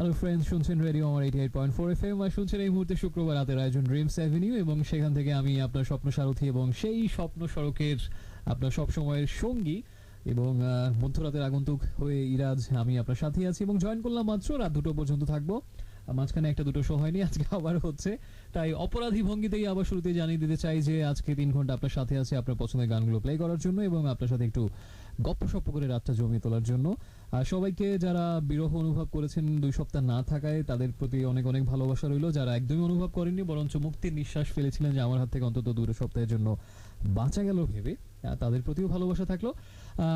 Hello friends, শুনছেন radio আমার 88.4 FM আর শুনছেন এই মুহূর্তে শুক্রবার রাতের আয়োজন ড্রিমস অ্যাভিনিউ এবং সেখান থেকে আমি আপনার স্বপ্ন সারথি এবং সেই স্বপ্ন সড়কের আপনার সব সময়ের সঙ্গী এবং মধ্যরাতের আগন্তুক হয়ে ইরাজ আমি আপনার সাথে আছি এবং জয়েন করলাম মাত্র রাত 2টো পর্যন্ত থাকবো। মাঝখানে একটা দুটো শো হয়নি, আজকে আবার হচ্ছে, তাই অপরাধী ভঙ্গিতেই আবার শুরুতে জানিয়ে দিতে চাই যে আজকে 3 ঘন্টা আপনার সাথে আছে আপনার পছন্দের গানগুলো প্লে করার জন্য এবং আপনার সাথে একটু গপ্পসপ্প করে রাতটা জমিয়ে তোলার জন্য। আর সবাইকে যারা বিরহ অনুভব করেছেন 2 সপ্তাহ না থাকায় তাদের প্রতি অনেক অনেক ভালোবাসা রইল। যারা একদমই অনুভব করেননি বরঞ্চ মুক্তির নিঃশ্বাস ফেলেছিলেন যে আমার হাত থেকে অন্তত 2 সপ্তাহের জন্য বাঁচা গেল ভেবে, তাদের প্রতিও ভালোবাসা থাকলো।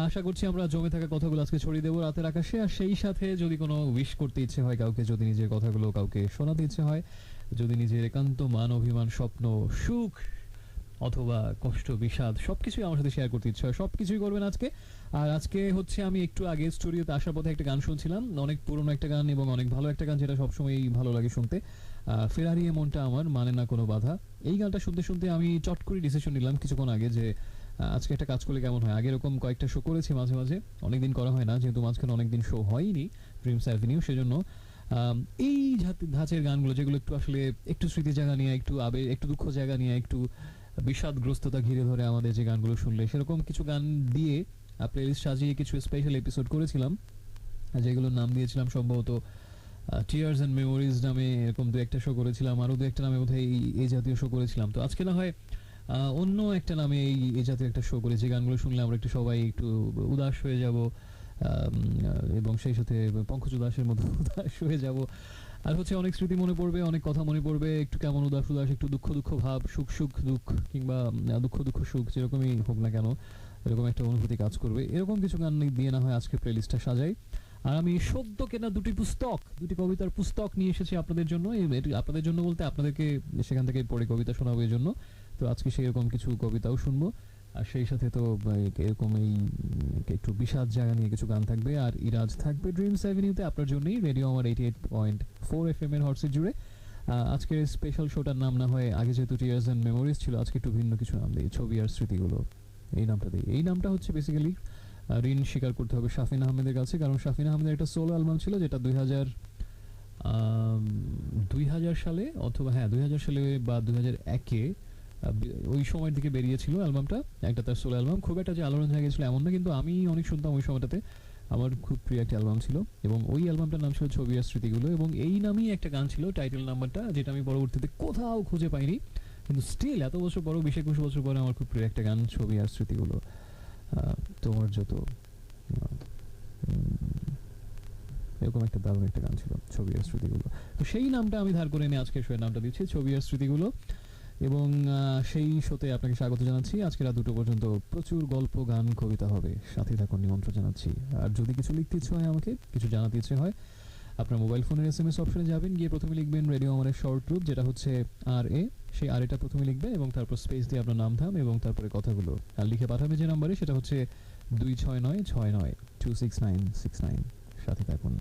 আশা করছি আমরা জমে থাকা কথাগুলো আজকে ছড়িয়ে দেবো রাতের আকাশে। আর সেই সাথে যদি কোনো উইশ করতে ইচ্ছে হয় কাউকে, যদি নিজের কথাগুলো কাউকে শোনাতে ইচ্ছে হয়, যদি নিজের একান্ত মান অভিমান স্বপ্ন সুখ অথবা কষ্ট বিষাদ সবকিছুই আমার সাথে শেয়ার করতে ইচ্ছে হয়, সবকিছুই করবেন আজকে। আর আজকে হচ্ছে আমি একটু আগে স্টুডিওতে আসার পথে একটা গান শুনছিলাম, অনেক পুরনো একটা গান এবং অনেক ভালো একটা গান, যেটা সবসময় ভালো লাগে শুনতে। ফেরারি মনটা আমার মানে না কোনো বাধা, এই গানটা শুনতে শুনতে আমি চট করে ডিসিশন নিলাম কিছুক্ষণ আগে যে আজকে একটা কাজ করলে কেমন হয়। আগে এরকম কয়েকটা শো করেছি মাঝে মাঝে, অনেকদিন করা হয় না যেহেতু মাঝখানে অনেকদিন শো হয়নি ড্রিমস অ্যাভিনিউ, সেজন্য এই ধাঁচের গানগুলো যেগুলো একটু আসলে একটু স্মৃতি জায়গা নিয়ে, একটু আবেগ, একটু দুঃখ জায়গা নিয়ে, একটু বিষাদগ্রস্ততা ঘিরে ধরে আমাদের যে গানগুলো শুনলে সেরকম কিছু গান দিয়ে প্লেলিস্ট সাজিয়ে কিছু স্পেশাল এপিসোড করেছিলাম, যেগুলোর নাম দিয়েছিলাম সম্ভবত টিয়ার্স অ্যান্ড মেমোরিজ নামে, এরকম দু একটা শো করেছিলাম, আরও দু একটা নামে বোধহয় এই জাতীয় শো করেছিলাম। তো আজকে না হয় অন্য একটা নামে এই জাতীয় একটা শো করে যে গানগুলো শুনলে আমরা একটু সবাই একটু উদাস হয়ে যাব এবং সেই সাথে পঙ্কজ উদাসের মতো উদাস হয়ে যাব। আর হচ্ছে অনেক স্মৃতি মনে পড়বে, অনেক কথা মনে পড়বে, একটু কেমন উদাস উদাস, একটু দুঃখ দুঃখ ভাব, সুখ সুখ দুঃখ, কিংবা দুঃখ দুঃখ সুখ, যেরকমই হোক না কেন এরকম একটা অনুভূতি কাজ করবে। এরকম কিছু গান দিয়ে না হয় আজকে প্লেলিস্টটা সাজাই। আর আমি সদ্য কেনা দুটি কবিতার পুস্তক নিয়ে এসেছি আপনাদের জন্য। আপনাদের জন্য বলতে আপনাদেরকে সেখান থেকে পড়ে কবিতা শোনাবো এই জন্য। তো আজকে সেই রকম কিছু কবিতাও শুনবো, আর সেই সাথে তো এরকম এই একটু বিষাদ জায়গা নিয়ে কিছু গান থাকবে। আর ইরাজ থাকবে ড্রিমস অ্যাভিনিউতে আপনার জন্যই, রেডিও আমার 88.4 এফএম এর হটসিট জুড়ে। আজকের স্পেশাল শোটার নাম না হয়, আগে যেহেতু টিয়ার্স অ্যান্ড মেমোরিজ ছিল, আজকে একটু ভিন্ন কিছু নাম দিই, ছবি আর স্মৃতিগুলো, এই নামটা দিই। এই নামটা হচ্ছে বেসিক্যালি ঋণ স্বীকার করতে হবে শাফিন আহমেদের কাছে, কারণ শাফিন আহমেদের একটা সোলো অ্যালবাম ছিল যেটা 2000 সালে অথবা 2000 সালে বা 2001-এ ওই সময়ের দিকে বেরিয়েছিল অ্যালবামটা, একটা তার সোলো অ্যালবাম। খুব একটা যে আলোড়ন হয়ে গেছিলো এমন না, কিন্তু আমি অনেক শুনতাম ওই সময়টাতে, আমার খুব প্রিয় একটা অ্যালবাম ছিল এবং ওই অ্যালবামটার নাম ছিল ছবি আর স্মৃতিগুলো এবং এই নামেই একটা গান ছিল টাইটেল নাম্বারটা, যেটা আমি পরবর্তীতে কোথাও খুঁজে পাইনি, কিন্তু স্টিল এত বছর পর, 20-21 বছর পরে আমার খুব প্রিয় একটা গান ছবি আর স্মৃতিগুলো। তোমার যত এরকম একটা দারুণ একটা গান ছিল ছবি আর স্মৃতিগুলো। তো সেই নামটা আমি ধার করে এনে আজকে শোয়ের নামটা দিচ্ছি ছবি আর স্মৃতিগুলো। এবং সেই শোতে আপনাকে স্বাগত জানাচ্ছি। আজকে রাত 2টো পর্যন্ত প্রচুর গল্প, গান, কবিতা হবে, সাথে থাকুন, নিমন্ত্রণ জানাচ্ছি। আর যদি কিছু লিখতে ইচ্ছে হয়, আমাকে কিছু জানাতে ইচ্ছে হয়, আপনার মোবাইল ফোনের SMS অপশনে যাবেন, গিয়ে প্রথমে লিখবেন রেডিও আমাদের শর্ট রূপ, যেটা হচ্ছে RA, সেই RA-টা প্রথমে লিখবে এবং তারপর স্পেস দিয়ে আপনার নাম ধাম এবং তারপরে কথাগুলো আর লিখে পাঠাবে যে নাম্বারে, সেটা হচ্ছে 2696926969। সাথে থাকুন।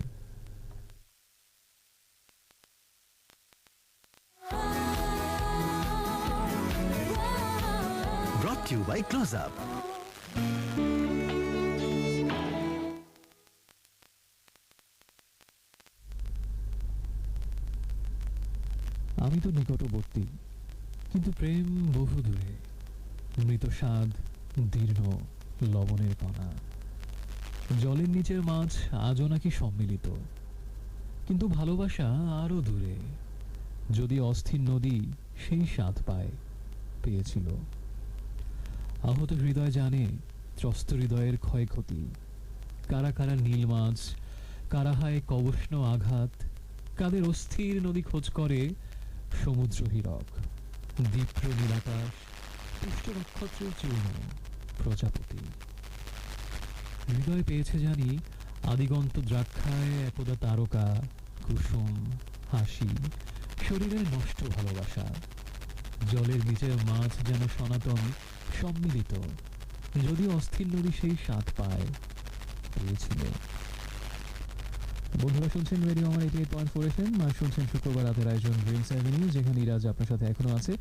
Brought to you by Close Up. আমি তো নিকটবর্তী, কিন্তু প্রেম বহু দূরে, মৃত স্বাদ, দীর্ঘ লবণের কণা, জলের নিচের মাছ আজও নাকি সম্মিলিত, কিন্তু ভালোবাসা আরো দূরে, যদি অস্থির নদী সেই স্বাদ পেয়েছিল। আহত হৃদয় জানে ত্রস্ত হৃদয়ের ক্ষয়ক্ষতি, কারা কারা নীল মাছ, কারা হায় কবষ্ণ আঘাত, কাদের অস্থির নদী খোঁজ করে সমুদ্র হীরক, দীপ্র নীলাকাশ, পুষ্ট নক্ষত্রের চূর্ণ প্রজাপতি। হৃদয় পেয়েছে জানি আদিগন্ত দ্রাক্ষায় একদা তারকা, কুসুম, হাসি, শরীরের নষ্ট ভালোবাসা, জলের নিচের মাছ যেন সনাতন সম্মিলিত, যদি অস্থির নদী সেই স্বাদ পেয়েছিল। বন্ধুরা শুনছেন রেডিও আমার 88.4 FM আর শুনছেন শুক্রবার রাতের আয়োজন ড্রিমস অ্যাভিনিউ, যেখানে ইরাজ আপনার সাথে এখনো আছে।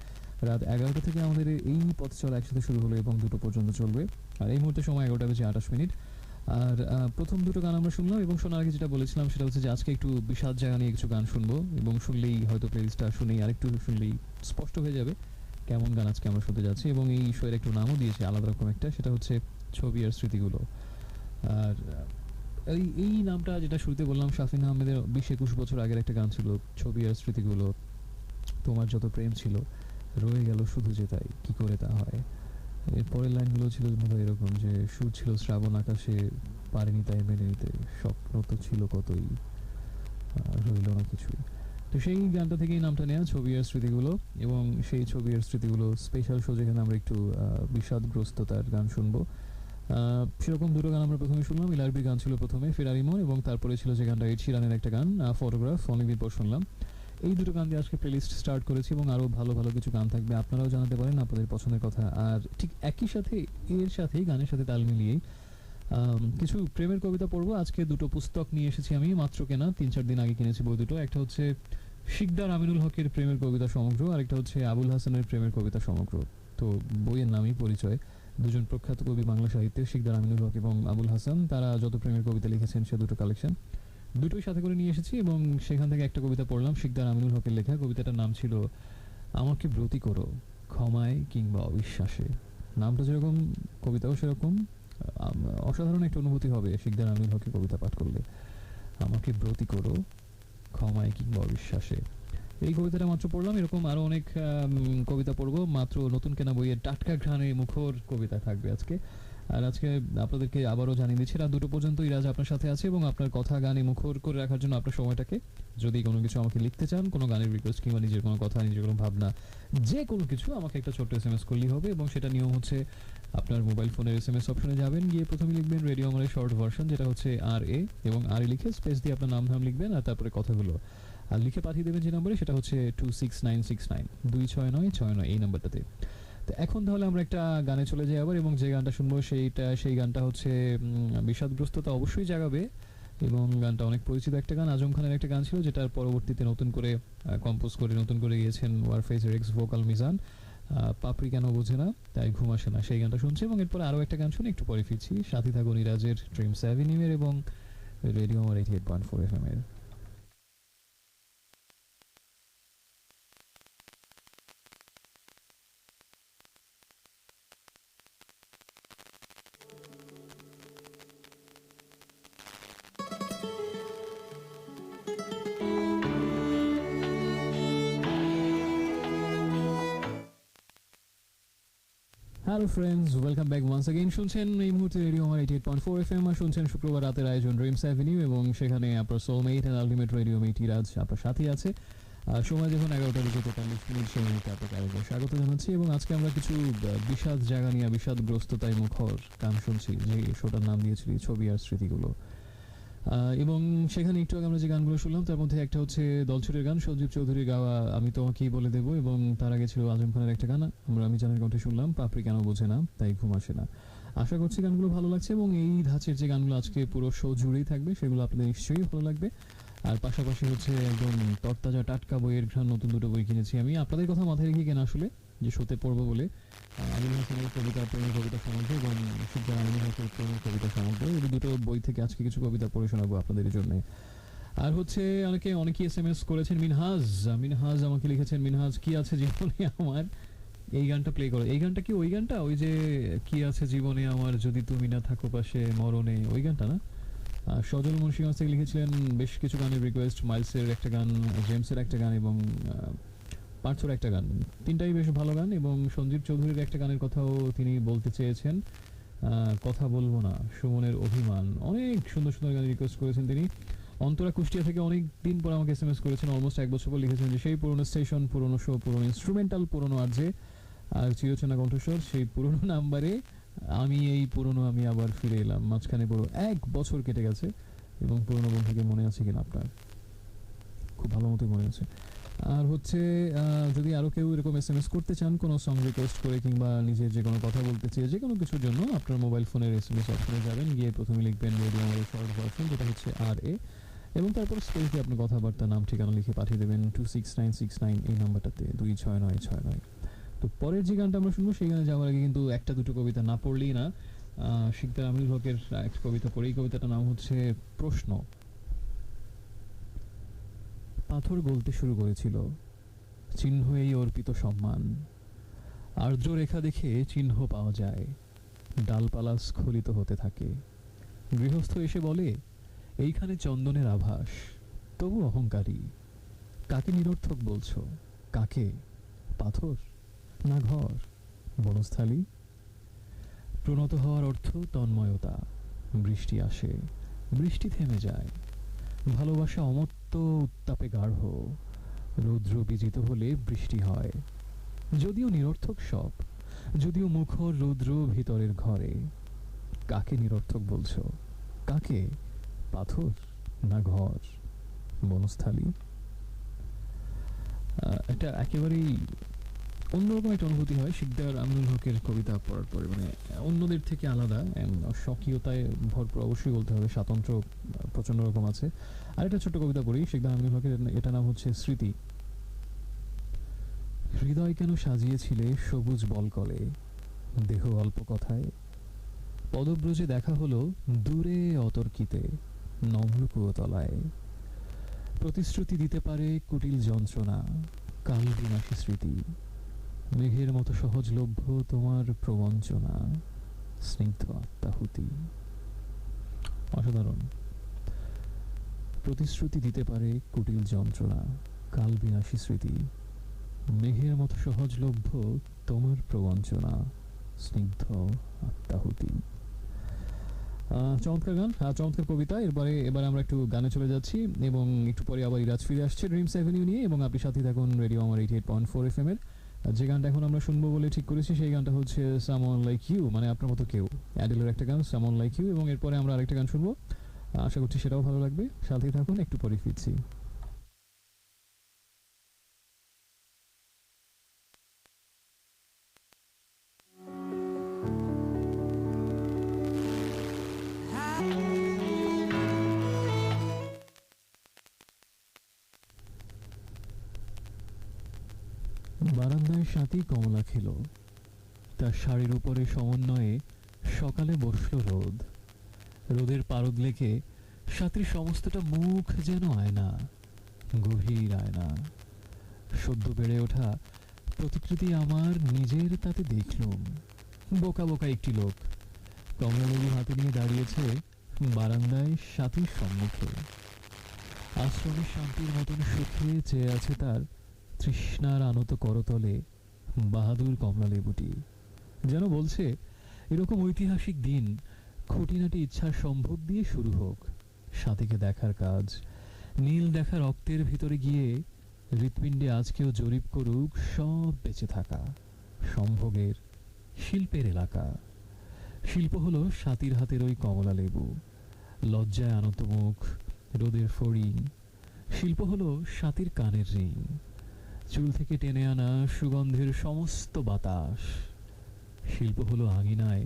রাত 11টা থেকে আমাদের এই পথ চলা একসাথে শুরু হলো এবং 2টো পর্যন্ত চলবে। আর এই মুহূর্তে সময় 11টা বেজে 28 মিনিট। আর প্রথম দুটো গান আমরা শুনলাম এবং শোনার আগে যেটা বলেছিলাম সেটা হচ্ছে যে আজকে একটু বিষাদ জায়গা নিয়ে কিছু গান শুনবো এবং শুনলেই হয়তো প্লেলিস্টটা শুনেই আরেকটু শুনলেই স্পষ্ট হয়ে যাবে কেমন গান আজকে আমরা শুনতে যাচ্ছি। এবং এই শোয়ের একটু নামও দিয়েছে আলাদা রকম একটা, সেটা হচ্ছে ছবি আর স্মৃতিগুলো। আর এই নামটা যেটা শুরুতে বললাম, শাফিন আহমেদের 20-21 বছর আগের একটা গান ছিল ছবি আর স্মৃতিগুলো। তোমার যত প্রেম ছিল রয়ে গেল শুধু যে তাই, কি করে তা হয়। এর পরের লাইনগুলো ছিল মনে হয় এরকম যে সুর ছিল শ্রাবণ আকাশে, পারেনি তাই মেনে নিতে, স্বপ্ন তো ছিল কতই, রইল না কিছুই। তো সেই গানটা থেকেই নামটা নেওয়া, ছবি আর স্মৃতিগুলো। এবং সেই ছবি আর স্মৃতিগুলো স্পেশাল শো, যেখানে আমরা একটু বিষাদগ্রস্ততার গান শুনবো। সেরকম দুটো গান আমরা প্রথমে শুনলাম। ইলারবির গান ছিল প্রথমে, ফেরারি মন, এবং তারপরে ছিল যে গানটা এড শিরানের একটা গান, ফটোগ্রাফ, অনেকদিন পর শুনলাম। এই দুটো গান দিয়ে আজকে প্লেলিস্ট স্টার্ট করেছি এবং আরও ভালো ভালো কিছু গান থাকবে, আপনারাও জানাতে পারেন আপনাদের পছন্দের কথা। আর ঠিক একই সাথে এর সাথেই গানের সাথে তাল মিলিয়েই কিছু প্রেমের কবিতা পড়বো। আজকে দুটো পুস্তক নিয়ে এসেছি আমি, মাত্র কেনা, 3-4 দিন আগে কিনেছি বই দুটো। একটা হচ্ছে শিকদার আমিনুল হকের প্রেমের কবিতা সমগ্র, আর একটা হচ্ছে আবুল হাসানের প্রেমের কবিতা সমগ্র। তো বইয়ের নামই পরিচয়, দুজন প্রখ্যাত কবি বাংলা সাহিত্যের, শিকদার আমিনুল হক এবং আবুল হাসান, তারা যত প্রেমের কবিতা লিখেছেন সে দুটো কালেকশন, দুটোই সাথে করে নিয়ে এসেছি। এবং সেখান থেকে একটা কবিতা পড়লাম, শিকদার আমিনুল হকের লেখা। কবিতাটার নাম ছিল আমাকে ব্রতী করো ক্ষমায় কিংবা অবিশ্বাসে। নামটা যেরকম কবিতাও সেরকম, অসাধারণ একটা অনুভূতি হবে শিকদার আমিনুল হকের কবিতা পাঠ করলে। আমাকে ব্রতী করো ক্ষমায় কিংবা অবিশ্বাসে, এই কবিতাটা মাত্র পড়লাম। এরকম আরো অনেক কবিতা পড়বো, মাত্র নতুন কেনা বইয়ের টাটকা ঘ্রাণে মুখর কবিতা থাকবে আজকে। আর আজকে আপনাদেরকে আবারও জানিয়ে দিচ্ছি, রাত 2টো পর্যন্ত ইরাজ আপনার সাথে আছে এবং আপনার কথা গানে মুখর করে রাখার জন্য আপনার সময়টাকে, যদি কোনো কিছু আমাকে লিখতে চান, কোনো গানের রিকোয়েস্ট কিংবা নিজের কোনো কথা, নিজের কোনো ভাবনা, যে কোনো কিছু আমাকে একটা ছোট্ট SMS করলেই হবে। এবং সেটা নিয়ম হচ্ছে আপনার মোবাইল ফোনের SMS অপশনে যাবেন, গিয়ে প্রথমে লিখবেন রেডিও আমার শর্ট ভার্সন, যেটা হচ্ছে RA, এবং RA লিখে স্পেস দিয়ে আপনার নাম লিখবেন আর তারপরে কথাগুলো আর লিখে পাঠিয়ে দেবেন যে নম্বরে, সেটা হচ্ছে 26969 26969, এই নাম্বারটাতে। তো এখন তাহলে আমরা একটা গানে চলে যাই আবার, এবং যে গানটা শুনবো সেই গানটা হচ্ছে বিষাদগ্রস্ততা অবশ্যই জাগাবে। এবং গানটা অনেক পরিচিত একটা গান, আজম খানের একটা গান ছিল, যেটার পরবর্তীতে নতুন করে কম্পোজ করে নতুন করে গিয়েছেন ওয়ারফেজের এক্স ভোকাল মিজান। পাপড়ি কেন বোঝে না তাই ঘুম আসে না, সেই গানটা শুনছি। এবং এরপর আরও একটা গান শুনে একটু পরে ফিরছি, সাথী থাকো নিরাজের ড্রিমস অ্যাভিনিউয়ের এবং রেডিও আমার 88.4 FM এর। Hello friends, welcome back once again. শুনছেন এই মুহূর্তে রেডিও আমার 88.4 FM, আর শুনছেন শুক্রবার রাতের আয়োজন ড্রিমস অ্যাভিনিউ, এবং সেখানে আপনার সোলমেট অ্যান্ড আলটিমেট রেডিও মেট ইরাজ আপনার সাথে আছে। সময় যখন 11:43 সেই মুহূর্তে আপনাকে আরেকবার স্বাগত জানাচ্ছি। এবং আজকে আমরা কিছু বিষাদ জায়গা নিয়ে, বিষাদগ্রস্ততায় মুখর গান শুনছি, যে শোটার নাম দিয়েছিল ছবি আর স্মৃতিগুলো। এবং সেখানে একটু আগে আমরা যে গানগুলো শুনলাম তার মধ্যে একটা হচ্ছে দলছুটের গান, সঞ্জীব চৌধুরীর গাওয়া আমি তোমাকেই বলে দেবো, এবং তার আগে ছিল আজম খানের একটা গান আমি জানের কণ্ঠে শুনলাম, পাপড়ি কেন বোঝে না তাই ঘুম আসে না। আশা করছি গানগুলো ভালো লাগছে, এবং এই ধাঁচের যে গানগুলো আজকে পুরো শো জুড়েই থাকবে সেগুলো আপনাদের নিশ্চয়ই ভালো লাগবে। আর পাশাপাশি হচ্ছে একদম তরতাজা টাটকা বইয়ের ঘ্রাণ, নতুন দুটো বই কিনেছি আমি আপনাদের কথা মাথায় রেখে কেনা আসলে, যে শোতে পড়বো বলে। আমিনুল হাসানের কবিতা, প্রেমের কবিতা সমগ্র, এবং শিকদার আমিনুল হকের প্রেমের কবিতা সমগ্র, এই দুটো বই থেকে আজকে কিছু কবিতা পড়ে শোনাবো আপনাদের জন্য। আর হচ্ছে অনেকেই SMS করেছেন। মিনহাজ আমাকে লিখেছেন, মিনহাজ কি আছে জীবনে আমার, এই গানটা প্লে করো। এই গানটা কি ওই গানটা, ওই যে কি আছে জীবনে আমার যদি তুমি না থাকো পাশে মরণে, ওই গানটা না? সজল মুন্সিগঞ্জ থেকে লিখেছিলেন বেশ কিছু গানের রিকোয়েস্ট, মাইলসের একটা গান, জেমসের একটা গান, এবং পার্থর একটা গান, তিনটাই বেশ ভালো গান। এবং সঞ্জীব চৌধুরীর একটা গানের কথাও তিনি বলতে চেয়েছেন, কথা বলবো না, সুমনের অভিমান। অনেক সুন্দর সুন্দর গান রিকোয়েস্ট করেছেন তিনি। অন্তরা কুষ্টিয়া থেকে অনেক দিন পর আমাকে SMS করেছেন, অলমোস্ট 1 বছর পর লিখেছেন যে সেই পুরনো স্টেশন, পুরনো শো, পুরনো ইনস্ট্রুমেন্টাল, পুরনো আরজে আর চিরচেনা কণ্ঠস্বর, সেই পুরনো নাম্বারে আমি আবার ফিরে এলাম। মাঝখানে পুরো 1 বছর কেটে গেছে, এবং পুরনো বন্ধুকে মনে আছে কিনা আপনার? খুব ভালো মতোই মনে আছে। আর হচ্ছে যদি আরও কেউ এরকম SMS করতে চান, কোনো সং রিকোয়েস্ট করে কিংবা নিজের যে কোনো কথা বলতে চেয়ে যে কোনো কিছুর জন্য, আপনার মোবাইল ফোনের SMS অপশনে যাবেন, গিয়ে প্রথমে লিখবেন রেডিও আমাদের শর্ট ভার্সন, যেটা হচ্ছে RA, এবং তারপর স্পেস দিয়ে আপনার কথাবার্তা, নাম, ঠিকানা লিখে পাঠিয়ে দেবেন 26969, এই নাম্বারটাতে, 26969। তো পরের যে গানটা আমরা শুনবো সেই গানে যাওয়ার আগে কিন্তু একটা দুটো কবিতা না পড়লেই না। শিকদার আমিনুল হকের একটা কবিতা পড়ি। এই কবিতাটার নাম হচ্ছে প্রশ্ন। পাথর গলতে শুরু করেছিল, চিহ্ন এই অর্পিত সম্মান। আর্দ্র রেখা দেখে চিহ্ন পাওয়া যায়, ডালপালা স্খলিত হতে থাকে। গৃহস্থ এসে বলে, এইখানে চন্দনের আভাস, তবু অহংকারী। কাকে নিরর্থক বলছো? কাকে? পাথর না ঘর? বনস্থালী? প্রণত হওয়ার অর্থ তন্ময়তা। বৃষ্টি আসে, বৃষ্টি থেমে যায়। ভালোবাসা অমত্ত উত্তাপে গাঢ়। রৌদ্র বিজিত হলে বৃষ্টি হয়। যদিও নিরর্থক সব, যদিও মুখর রৌদ্র ভিতরের ঘরে। কাকে নিরর্থক বলছো? কাকে? পাথর না ঘর? বনস্থালী? এটা একেবারেই অন্যরকম একটা অনুভূতি হয় শিকদার আমিনুল হকের কবিতা পড়ার পরে। মানে অন্যদের থেকে আলাদা, স্বকীয়তায় ভরপুর অবশ্যই বলতে হবে, স্বাতন্ত্র্য প্রচন্ড রকম আছে। আরেকটা ছোট্ট কবিতা পড়ি শিকদার আমিনুল হকের, এটা নাম হচ্ছে স্মৃতি। হৃদয় কেন সাজিয়েছিলে সবুজ বলকলে, দেহ অল্প কথায়। পদব্রজে দেখা হলো দূরে অতর্কিতে, নম্র কুয়তলায়। প্রতিশ্রুতি দিতে পারে কুটিল যন্ত্রণা, কাল বিনাশী স্মৃতি। মেঘের মতো সহজলভ্য তোমার প্রবঞ্চনা, স্নিগ্ধ আত্মাহুতি। অসাধারণ। প্রতিশ্রুতি দিতে পারে কুটিল যন্ত্রণা, কাল বিনাশী স্মৃতি। মেঘের মতো সহজলভ্য তোমার প্রবঞ্চনা, স্নিগ্ধ আত্মাহুতি। চমৎকার গান, চমৎকার কবিতা। এবার আমরা একটু গানে চলে যাচ্ছি এবং একটু পরে আবার ইরাজ ফিরে আসছে ড্রিমস অ্যাভিনিউ নিয়ে, এবং আপনি সাথে থাকুন রেডিও আমার 88.4 FM এর। যে গানটা এখন আমরা শুনবো বলে ঠিক করেছি সেই গানটা হচ্ছে সামওয়ান লাইক ইউ, মানে আপনার মতো কেউ, অ্যাডেলের একটা গান সামওয়ান লাইক ইউ। এবং এরপরে আমরা আরেকটা গান শুনবো, আশা করছি সেটাও ভালো লাগবে। সাথেই থাকুন, একটু পরে ফিরছি। বারান্দায় সাথী কমলা খেলো, তার শাড়ির উপরে সমন্বয়ে সকালে বসলো রোদ। রোদের পারদ লেগে সাথীর সমস্তটা মুখ যেন আয়না, গভীর আয়না। সদ্য বেড়ে ওঠা প্রতিকৃতি আমার নিজের তাতে দেখলুম। বোকা বোকা একটি লোক কমলালেবু হাতে নিয়ে দাঁড়িয়েছে বারান্দায় সাথীর সম্মুখে। আশ্রমের শান্তির মতন সুখে চেয়ে আছে তার তৃষ্ণার আনত করতলে বাহাদুর কমলালেবুটি। যেন বলছে, এরকম ঐতিহাসিক দিন খুঁটিনাটি ইচ্ছার সম্ভোগ দিয়ে শুরু হোক। সাথীকে দেখার কাজ, নীল দেখা রক্তের ভিতরে গিয়ে হৃৎপিণ্ডে আজকেও জরিপ করুক সব বেঁচে থাকা সম্ভোগের শিল্পের এলাকা। শিল্প হলো সাথীর হাতের ওই কমলা লেবু, লজ্জায় আনত মুখ, রোদের ফড়িং। শিল্প হলো সাথীর কানের রিং, চুল থেকে টেনে আনা সুগন্ধের সমস্ত বাতাস। শিল্প হলো আঙিনায়,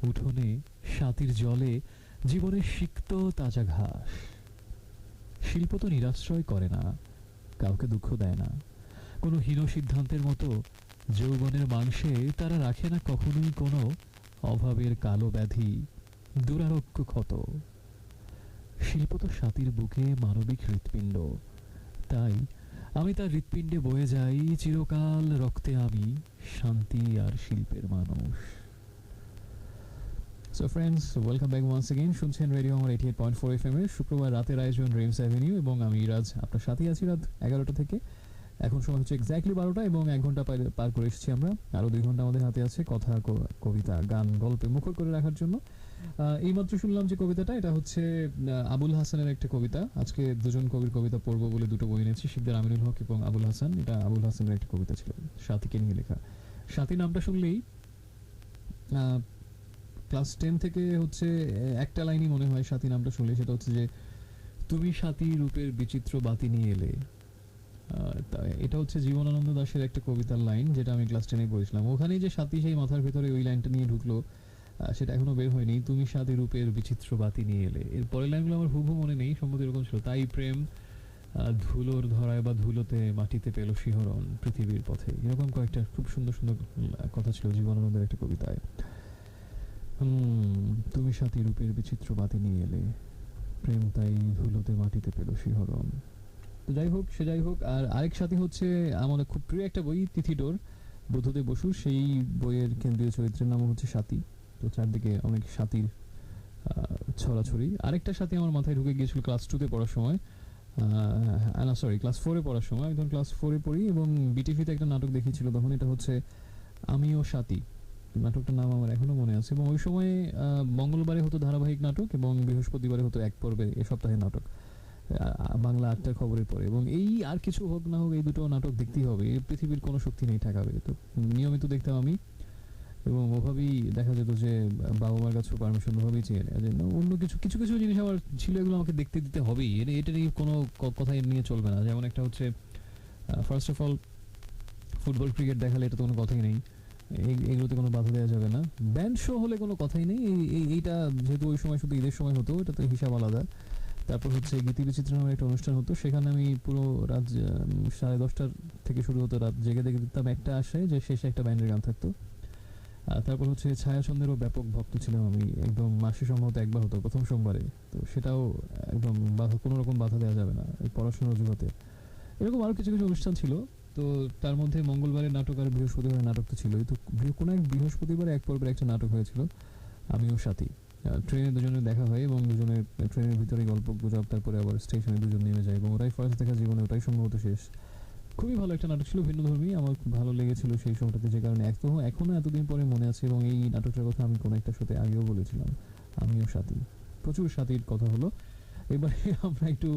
উঠোনে, সাথীর জলে জীবনের সিক্ত তাজা ঘাস। শিল্প তো নিরাশ্রয় করে না, কাউকে দুঃখ দেয় না। কোনো হীন সিদ্ধান্তের মতো যৌবনের মাংসে তারা রাখে না কখনোই কোনো অভাবের কালো ব্যাধি, দুরারোগ্য ক্ষত। শিল্প তো সাথীর বুকে মানবিক হৃৎপিণ্ড, তাই আমি তার হৃৎপিণ্ডে বয়ে যাই চিরকাল রক্তে আমি শান্তি আর শিল্পের মানুষ। So friends, welcome back once again. শুনছেন রেডিও আমার 88.4 FM এর শুক্রবার রাতের আয়োজন ড্রিমস অ্যাভিনিউ, এবং আমি ইরাজ আপনার সাথেই আছি রাত 11টা থেকে। এখন সময় হচ্ছে এক্স্যাক্টলি 12টা, এবং 1 ঘন্টা পার করে এসেছি আমরা। আরও 2 ঘন্টা আমাদের হাতে আছে কথা, কবিতা, গান, গল্পে মুখর করে রাখার জন্য। এইমাত্র শুনলাম যে কবিতাটা, এটা হচ্ছে আবুল হাসানের একটা কবিতা। আজকে দুজন কবির কবিতা পড়বো বলে দুটো বই এনেছি, শিকদার আমিনুল হক এবং আবুল হাসান। এটা আবুল হাসানের একটা কবিতা ছিল, সাথীকে নিয়ে লেখা। সাথী নামটা শুনলেই ক্লাস 10 থেকে হচ্ছে একটা লাইনই মনে হয় সাথী নামটা শুনলে, সেটা হচ্ছে যে তুমি সাথী রূপের বিচিত্র বাতি নিয়ে এলে। এটা হচ্ছে জীবনানন্দ দাশের একটা কবিতার লাইন, যেটা আমি ক্লাস 10-এ পড়েছিলাম। ওখানেই যে সাথী সেই মাথার ভেতরে ওই লাইনটা নিয়ে ঢুকলো, সেটা এখনো বের হয়নি। তুমি সাথী রূপের বিচিত্র বাতি নিয়ে এলে, এর পরের লাইনগুলো আমার হুবহু মনে নেই, সম্ভবত এরকম ছিল। তাই প্রেম ধুলোর ধরায় বা ধুলোতে মাটিতে পেল শিহরণ পৃথিবীর পথে। এরকম কয়েকটা খুব সুন্দর সুন্দর কথা ছিল জীবনানন্দের একটা কবিতায়। তুমি সাথী রূপের বিচিত্র বাতি নিয়ে এলে, প্রেম তাই ধুলোতে মাটিতে পেল শিহরণ। তো যাই হোক, সে যাই হোক। আর আরেক সাথী হচ্ছে আমাদের খুব প্রিয় একটা বই, তিথিডোর, বুদ্ধদেব বসু। সেই বইয়ের কেন্দ্রীয় চরিত্রের নাম হচ্ছে সাথী। তো চারদিকে অনেক সাথীর ছড়াছড়ি। আরেকটা সাথী আমার মাথায় ঢুকে গিয়েছিল ক্লাস 2 তে পড়ার সময়, না সরি ক্লাস 4 এ পড়ার সময়। একদম ক্লাস 4 এ পড়ি এবং বিটিভিতে একটা নাটক দেখিয়েছিল তখন, এটা হচ্ছে আমিও সাথী। নাটকটার নাম আমার এখনো মনে আছে। এবং ওই সময় মঙ্গলবারে হতো ধারাবাহিক নাটক এবং বৃহস্পতিবারে হতো এক পর্বে এ সপ্তাহের নাটক, বাংলা 8টার খবরের পরে। এবং এই আর কিছু হোক না হোক এই দুটো নাটক দেখতেই হবে, পৃথিবীর কোনো শক্তি নেই ঠেকাবে। তো নিয়মিত দেখতাম আমি, এবং ওভাবেই দেখা যেত যে বাবা মার কাছেও পারমিশন ওভাবেই চেয়ে নেয় যে অন্য কিছু কিছু কিছু জিনিস আমার ছিল, এগুলো আমাকে দেখতে দিতে হবেই, এটা নিয়ে কোনো কথাই নিয়ে চলবে না। যেমন একটা হচ্ছে first of all football cricket দেখালে এটা তো কোনো কথাই নেই, এগুলোতে কোনো বাধা দেওয়া যাবে না। ব্যান্ড শো হলে কোনো কথাই নেই, এইটা যেহেতু ওই সময় শুধু ঈদের সময় হতো, এটা তো হিসাব আলাদা। তারপর হচ্ছে গীতি বিচিত্র নামের একটা অনুষ্ঠান হতো, সেখানে আমি পুরো রাত 10:30 থেকে শুরু হতো, রাত জেগে দেখে দিতাম একটা আসে যে শেষে একটা ব্যান্ডের গান থাকতো। তারপর হচ্ছে ছায়াছন্দেরও ব্যাপক ভক্ত ছিলাম আমি, একদম মাসে সম্ভবত একবার হতো প্রথম সোমবারে। তো সেটাও একদম কোনো রকম বাধা দেওয়া যাবে না পড়াশোনার অজুহাতে। এরকম আরও কিছু কিছু অনুষ্ঠান ছিল। তো তার মধ্যে মঙ্গলবারের নাটক আর বৃহস্পতিবারের নাটক তো ছিলই। তো কোনো এক বৃহস্পতিবারে এক পর্বের একটা নাটক হয়েছিল আমিও সাথী। ট্রেনে দুজনে দেখা হয় এবং দুজনের ট্রেনের ভিতরে গল্প গুজব, তারপরে আবার স্টেশনে দুজন নেমে যায় এবং ওটাই ফার্স্ট দেখা জীবনে, ওটাই সম্ভবত শেষ। খুবই ভালো একটা নাটক ছিল, ভিন্নধর্মী, আমার খুব ভালো লেগেছিল সেই সময়টাতে, যে কারণে এখনো এতদিন পরে মনে আছে। এবং এই নাটকটার কথা আমি কোনো একটা শোতে আগেও বলেছিলাম, আমিও সাথী। প্রচুর সাথীর কথা হলো। এবারে আমরা একটু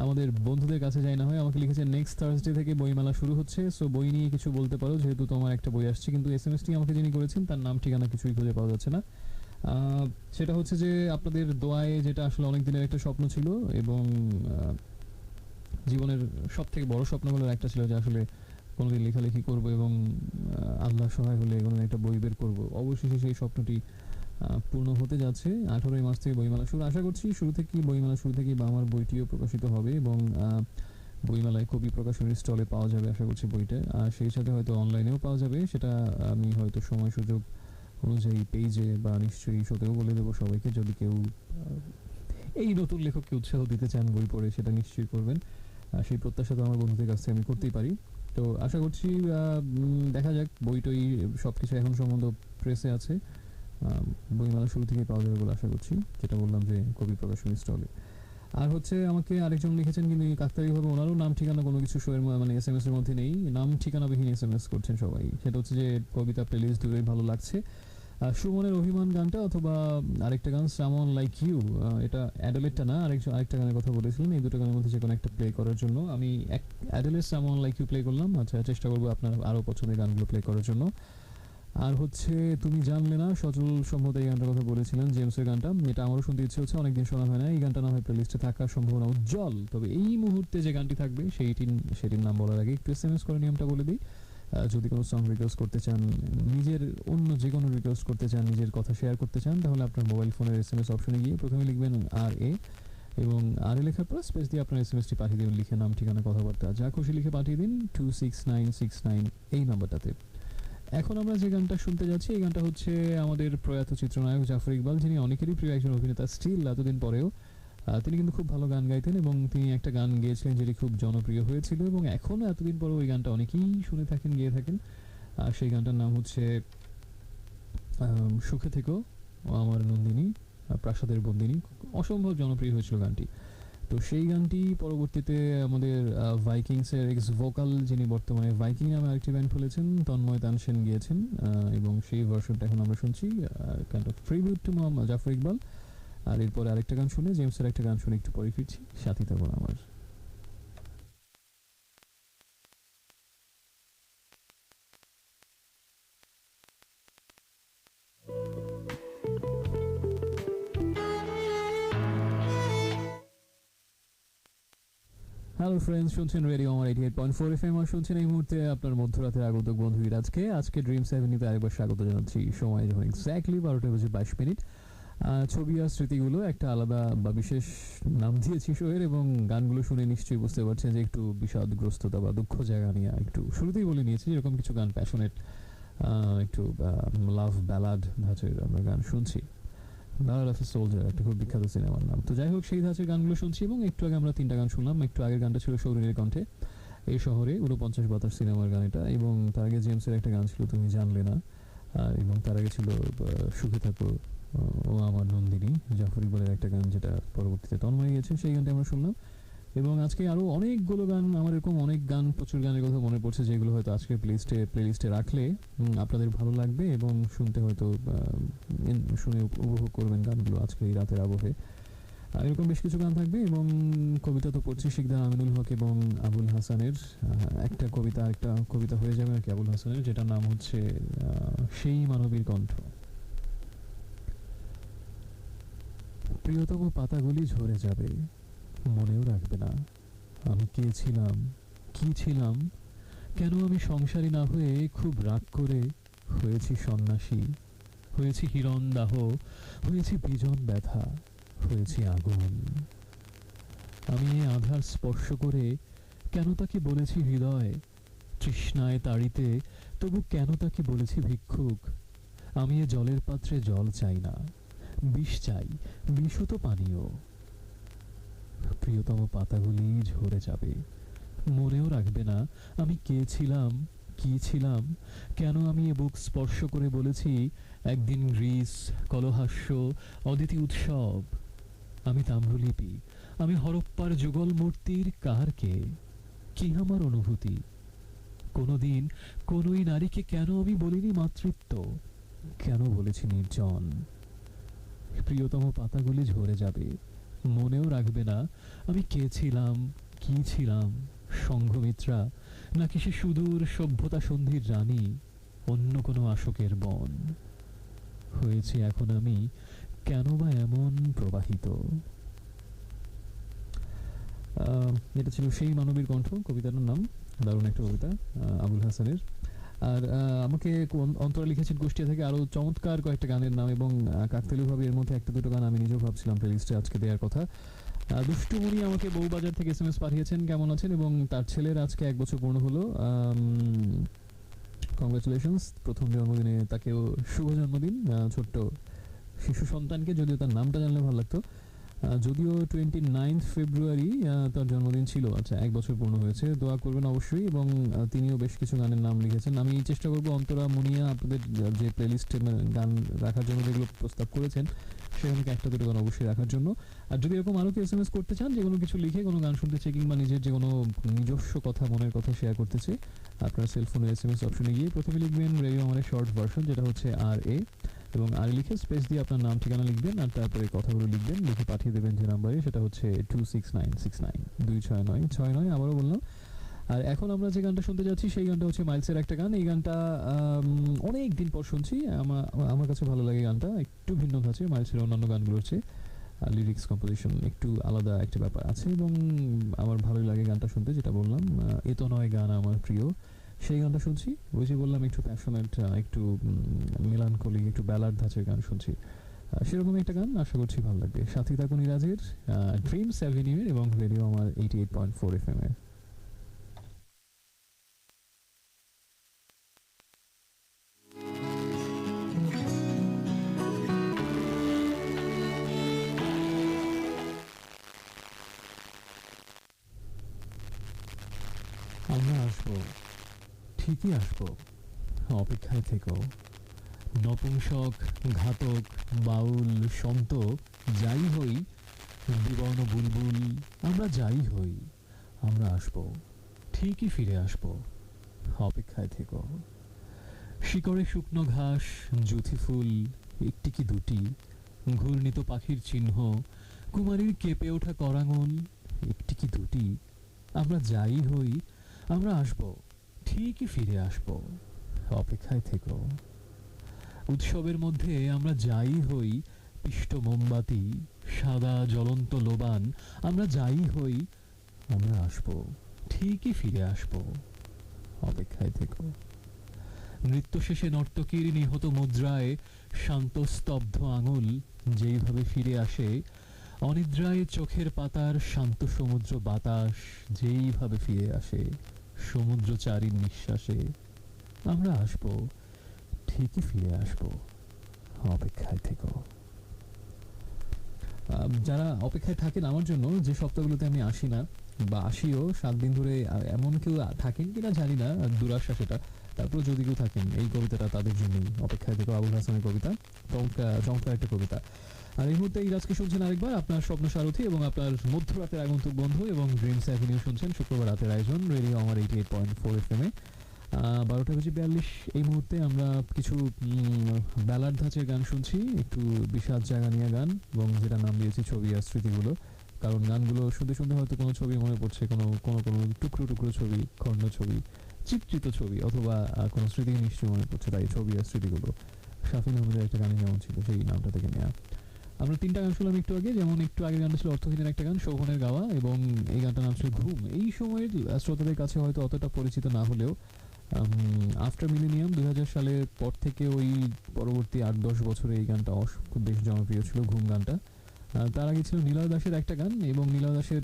আমাদের বন্ধুদের কাছে যাই না হয়। আমাকে লিখেছে নেক্সট থার্সডে থেকে বইমেলা শুরু হচ্ছে, সো বই নিয়ে কিছু বলতে পারো, যেহেতু তোমার একটা বই আসছে। কিন্তু এসএমএসটি আমাকে যিনি করেছেন তার নাম ঠিকানা কিছুই খুঁজে পাওয়া যাচ্ছে না। সেটা হচ্ছে যে আপনাদের দোয়ায়, যেটা আসলে অনেক দিনের একটা স্বপ্ন ছিল এবং জীবনের সব থেকে বড় স্বপ্নগুলোর একটা ছিল যে আসলে কোনোদিন লেখালেখি করব এবং আল্লাহ সহায় হলে কোনো একটা বই বের করব। অবশেষে সেই স্বপ্নটি পূর্ণ হতে যাচ্ছে। 18ই মাস থেকে বইমেলা শুরু, আশা করছি বইমেলা শুরু থেকেই বা আমার বইটিও প্রকাশিত হবে এবং বইমেলায় কবি প্রকাশনীর স্টলে পাওয়া যাবে আশা করছি বইটা। আর সেই সাথে হয়তো অনলাইনেও পাওয়া যাবে, সেটা আমি হয়তো সময় সুযোগ অনুযায়ী পেজে বা নিশ্চয়ই শোতেও বলে দেবো সবাইকে। যদি কেউ এই নতুন লেখককে উৎসাহ দিতে চান বই পড়ে, সেটা নিশ্চয়ই করবেন, সেই প্রত্যাশা তো আমার বন্ধুদের কাছ থেকে আমি করতেই পারি। তো আশা করছি দেখা যাক, বইটই সব কিছু এখন সম্বন্ধ প্রেসে আছে, বইমেলা শুরু থেকেই পাওয়া যাবে বলে আশা করছি, যেটা বললাম যে কবি প্রকাশনী স্টলে। আর হচ্ছে আমাকে আরেকজন লিখেছেন, কিন্তু কাকতালীয়ভাবে ওনারও নাম ঠিকানা কোনো কিছু শোয়ের মানে এসএমএস এর মধ্যে নেই, নাম ঠিকানাবিহীন এসএমএস করছেন সবাই। সেটা হচ্ছে যে কবিতা প্লেলিস্ট দুটোই ভালো লাগছে, সুমনের অভিমান গানটা অথবা আরেকটা গান সামওয়ান লাইক ইউ, এটা অ্যাডেলেরটা না, আরেকটা গানের কথা বলেছিলেন। এই দুটো গানের মধ্যে যে কোনো একটা প্লে করার জন্য আমি অ্যাডেলের সামওয়ান লাইক ইউ প্লে করলাম। আচ্ছা, চেষ্টা করবো আপনার আরও পছন্দের গানগুলো প্লে করার জন্য। আর হচ্ছে তুমি জানলে না, সচল সম্ভবত এই গানটার কথা বলেছিলেন, জেমসের গানটা, এটা আমারও শুনতে ইচ্ছে হচ্ছে, অনেকদিন শোনা হয় না। এই গানটা না হয় প্লেলিস্টে থাকার সম্ভাবনা উজ্জ্বল। তবে এই মুহূর্তে যে গানটি থাকবে সেটির নাম বলার আগে একটু এসএমএস করে নিয়মটা বলে দিই। যদি কোনো সং রিকোয়েস্ট করতে চান, নিজের অন্য যে কোনো রিকোয়েস্ট করতে চান, নিজের কথা শেয়ার করতে চান, তাহলে আপনার মোবাইল ফোনের এসএমএস অপশনে গিয়ে প্রথমে লিখবেন RA এবং RA লেখার পর স্পেস দিয়ে আপনার এসএমএসটি পাঠিয়ে দেবেন, লিখে নাম ঠিকানা কথাবার্তা যা খুশি লিখে পাঠিয়ে দিন 26969 এই নাম্বারটাতে। এখন আমরা যে গানটা শুনতে যাচ্ছি, এই গানটা হচ্ছে আমাদের প্রয়াত চিত্রনায়ক জাফর ইকবাল, যিনি অনেকেরই প্রিয় একজন অভিনেতা স্টিল এতদিন পরেও। তিনি কিন্তু খুব ভালো গান গাইতেন এবং তিনি একটা গান গেয়েছিলেন যেটি খুব জনপ্রিয় হয়েছিল এবং এখনও এতদিন পরেও ওই গানটা অনেকেই শুনে থাকেন, গেয়ে থাকেন। সেই গানটার নাম হচ্ছে সুখে থেকো আমার নন্দিনী, প্রাসাদের বন্দিনী। অসম্ভব জনপ্রিয় হয়েছিল গানটি। তো সেই গানটি পরবর্তীতে আমাদের ভাইকিংসের এক্স ভোকাল, যিনি বর্তমানে ভাইকিং নামে আরেকটি ব্যান্ড খুলেছেন, তন্ময় তানসেন গিয়েছেন এবং সেই ভার্সনটা এখন আমরা শুনছি, kind of tribute to Mohammad Zafar Iqbal. আর এরপরে আরেকটা গান শুনে, জেমসের একটা গান শুনে একটু পরে ফিরছি, সাথী থাকুন আমার। হ্যালো ফ্রেন্ডস, শুনছেন রেডিও আমার 88.4 FM আর শুনছেন এই মুহূর্তে আপনার মধ্যরাতের আগন্তুক বন্ধু ইরাজকে। আজকে ড্রিমস অ্যাভিনিউতে আরেকবার স্বাগত জানাচ্ছি। সময় যখন এক্স্যাক্টলি 12:22। ছবি আর স্মৃতিগুলো একটা আলাদা বা বিশেষ নাম দিয়েছি শোয়ের, এবং গানগুলো শুনে নিশ্চয়ই বুঝতে পারছেন যে একটু বিষাদগ্রস্ততা বা দুঃখ জায়গা নিয়ে একটু শুরুতেই বলে নিয়েছি, এরকম কিছু গান প্যাশনেট একটু লাভ ব্যালাড ধাঁচের আমরা গান শুনছি। ব্যালাড অফ এ সোলজার একটা খুব বিখ্যাত সিনেমার নাম। তো যাই হোক, সেই ধাঁচের গানগুলো শুনছি এবং একটু আগে আমরা 3টা গান শুনলাম। একটু আগের গানটা ছিল সৌরিনের কণ্ঠে, এই শহরে 49 বাতাস সিনেমার গান এটা, এবং তার আগে জেমসের একটা গান ছিল তুমি জানলে না, এবং তার আগে ছিল সুখে থাকো ও আমার নন্দিনী, জাফর ইকবালের একটা গান যেটা পরবর্তীতে তন্ময় গিয়েছে, সেই গানটা আমরা শুনলাম। এবং আজকে আরও অনেকগুলো গান, আমার এরকম অনেক গান, প্রচুর গানের কথা মনে পড়ছে যেগুলো হয়তো আজকের প্লেলিস্টে রাখলে আপনাদের ভালো লাগবে এবং শুনতে হয়তো শুনে উপভোগ করবেন গানগুলো আজকে এই রাতের আবহে। এরকম বেশ কিছু গান থাকবে এবং কবিতা তো পড়ছি শিকদার আমিনুল হক এবং আবুল হাসানের। একটা কবিতা হয়ে যাবে আর কি আবুল হাসানের, যেটার নাম হচ্ছে সেই মানবীর কণ্ঠ। প্রিয়তম পাতাগুলি ঝরে যাবে, মনেও রাখবে না আমি কে ছিলাম, কি ছিলাম, কেন আমি সংসারী না হয়ে খুব রাগ করে হয়েছি সন্ন্যাসী, হয়েছি হিরণ দাহ, হয়েছি বিজন ব্যথা, হয়েছি আগুন। আমি এ আধার স্পর্শ করে কেন তাকে বলেছি হৃদয়, তৃষ্ণায় তাড়িতে তবু কেন তাকে বলেছি ভিক্ষুক। আমি এ জলের পাত্রে জল চাই না, বিষ চাই, বিশুত পানীয়। প্রিয়তম পাতাগুলি ঝরে যাবে, মনেও রাখবে না আমি কে ছিলাম, কি ছিলাম, কেন আমি এ বুক স্পর্শ করে বলেছি একদিন গ্রীস, কলহাস্য, অদিতি উৎসব। আমি তাম্রলিপি, আমি হরপ্পার যুগল মূর্তির কাহারকে, কি আমার অনুভূতি। কোনোদিন কোনোই নারীকে কেন আমি বলিনি মাতৃত্ব, কেন বলেছি নির্জন। প্রিয়তম পাতাগুলি ঝরে যাবে, মনেও রাখবে না আমি কে ছিলাম, কি ছিলাম, সংঘমিত্রা নাকি সে সুদূর সভ্যতা সন্ধির রানী, অন্য কোনো আশোকের বন। হয়েছি এখন আমি কেন বা এমন প্রবাহিত। এটা ছিল সেই মানবীর কণ্ঠ, কবিতার নাম, দারুণ একটা কবিতা আবুল হাসানের। আর আমাকে অন্তরা লিখেছেন কুষ্টিয়া থেকে আরো চমৎকার কয়েকটা গানের নাম, এবং কাকতালীয়ভাবে এর মধ্যে একটা দুটো গান আমি নিজেও ভাবছিলাম প্লেলিস্টে আজকে দেওয়ার কথা। দুষ্টুমণি আমাকে বউবাজার থেকে SMS পাঠিয়েছেন, কেমন আছেন, এবং তার ছেলের আজকে 1 বছর পূর্ণ হলো। কংগ্রেচুলেশনস প্রথম জন্মদিনে তাকেও শুভ জন্মদিন ছোট্ট শিশু সন্তানকে, যদিও তার নামটা জানলে ভালো লাগতো। যদিও 29 ফেব্রুয়ারি তার জন্মদিন ছিল। আচ্ছা, 1 বছর পূর্ণ হয়েছে, দোয়া করবেন অবশ্যই। এবং তিনিও বেশ কিছু গানের নাম লিখেছেন। আমি চেষ্টা করবো অন্তরা, মুনিয়া, আপনাদের যে প্লেলিস্টে গান রাখার জন্য যেগুলো প্রস্তাব করেছেন সেখান থেকে একটা দুটো গান অবশ্যই রাখার জন্য। আর যদি এরকম আরও কেউ SMS করতে চান, যে কোনো কিছু লিখে কোনো গান শুনতে চাই, কিংবা নিজের যে কোনো নিজস্ব কথা, মনের কথা শেয়ার করতে চাই, আপনার সেলফোনের SMS অপশনে গিয়ে প্রথমে লিখবেন রেডিও আমাদের শর্ট ভার্সন, যেটা হচ্ছে RA, এবং আর লিখে স্পেস দিয়ে আপনার নাম ঠিকানা লিখবেন, আর তারপরে কথাগুলো লিখবেন, লিখে পাঠিয়ে দেবেন যে নাম্বারে, সেটা হচ্ছে 26969 26969। আবারও বললাম। আর এখন আমরা যে গানটা শুনতে যাচ্ছি সেই গানটা হচ্ছে মাইলসের একটা গান। এই গানটা অনেক দিন পর শুনছি, আমার কাছে ভালো লাগে গানটা, একটু ভিন্ন ধাঁচে মাইলসের অন্যান্য গানগুলো হচ্ছে। লিরিক্স কম্পোজিশন একটু আলাদা একটা ব্যাপার আছে, এবং আমার ভালোই লাগে গানটা শুনতে, যেটা বললাম। এ তো নয় গান আমার প্রিয়, সেই গানটা শুনছি। ওই যে বললাম একটু প্যাশনেট, একটু মেলানকলি, একটু ব্যালাড ধাঁচের গান শুনছি, সেরকম একটা গান, আশা করছি ভালো লাগবে। সাথী থাকুন ইরাজের ড্রিমস অ্যাভিনিউ এর এবং রেডিও আমার 88.4 FM এর। আমরা আসবো, ঠিকই আসবো, অপেক্ষায় থেকো। নপুংসক, ঘাতক, বাউল, সন্ত, যাই হই, বিবর্ণ বুলবুল, আমরা যাই হই, আমরা আসবো, ঠিকই ফিরে আসবো, অপেক্ষায় থেকো। শিকড়ে শুকনো ঘাস, জুথি ফুল, একটি কি দুটি, ঘূর্ণিত পাখির চিহ্ন, কুমারীর কেঁপে ওঠা করাঙুল, একটি কি দুটি, আমরা যাই হই, আমরা আসবো, ঠিকই ফিরে আসবো, অপেক্ষায় থেকো। উৎসবের মধ্যে আমরা যাই হই, পিষ্ট মোমবাতি, সাদা জ্বলন্ত লোবান, আমরা যাই হই, আমরা আসবো, ঠিকই ফিরে আসবো, অপেক্ষায় থেকো। নৃত্য শেষে নর্তকীর নিহত মুদ্রায় শান্ত স্তব্ধ আঙুল যেইভাবে ফিরে আসে, অনিদ্রায় চোখের পাতার শান্ত সমুদ্র বাতাস যেইভাবে ফিরে আসে সমুদ্রচারীর নিঃশ্বাসে, আমরা আসবো, ঠিকই ফিরে আসবো, অপেক্ষায় থেকো। যারা অপেক্ষায় থাকেন আমার জন্য, যে সপ্তাহগুলোতে আমি আসি না বা আসিও 7 দিন ধরে, এমন কেউ থাকেন কিনা জানি না, দুরাশা সেটা। তারপর যদি কেউ থাকেন, এই কবিতাটা তাদের জন্যই, অপেক্ষায় থেকো, আবুল হাসানের কবিতা। চমৎকার একটা কবিতা। আর এই মুহূর্তে ইরাজকে শুনছেন আরেকবার, আপনার স্বপ্ন সারথি এবং আপনার মধ্যরাতের আগন্তুক বন্ধু, এবং ড্রিমস অ্যাভিনিউ শুনছেন শুক্রবার রাতের আয়োজন রেডিও আমার 88.4 FM এ। 12:42 এই মুহূর্তে আমরা কিছু ব্যালাড ধাঁচের গান শুনছি, একটু বিষাদ জায়গা নিয়ে গান, এবং যেটা নাম দিয়েছি ছবি আর স্মৃতিগুলো। কারণ গানগুলো শুনতে শুনতে হয়তো কোনো ছবি মনে পড়ছে, কোনো কোনো কোনো টুকরো টুকরো ছবি, খণ্ড ছবি, চিত্রিত ছবি, অথবা কোনো স্মৃতি নিশ্চয়ই মনে পড়ছে, তাই ছবি আর স্মৃতিগুলো। শাফিন আহমেদের একটা গানে যেমন ছিল, সেই নামটা থেকে নেওয়া। আমরা 3টা গান শুনলাম একটু আগে, যেমন একটু আগে গানটা ছিল অর্থহীনের একটা গান, শোভনের গাওয়া, এবং এই গানটার নাম ছিল ঘুম। এই সময়ের শ্রোতাদের কাছে হয়তো অতটা পরিচিত না হলেও আফটার মিলেনিয়াম 2000 সালের পর থেকে ওই পরবর্তী 8-10 বছরে এই গানটা খুব বেশ জনপ্রিয় ছিল, ঘুম গানটা। তার আগে ছিল নিলয় দাসের একটা গান, এবং নিলয় দাসের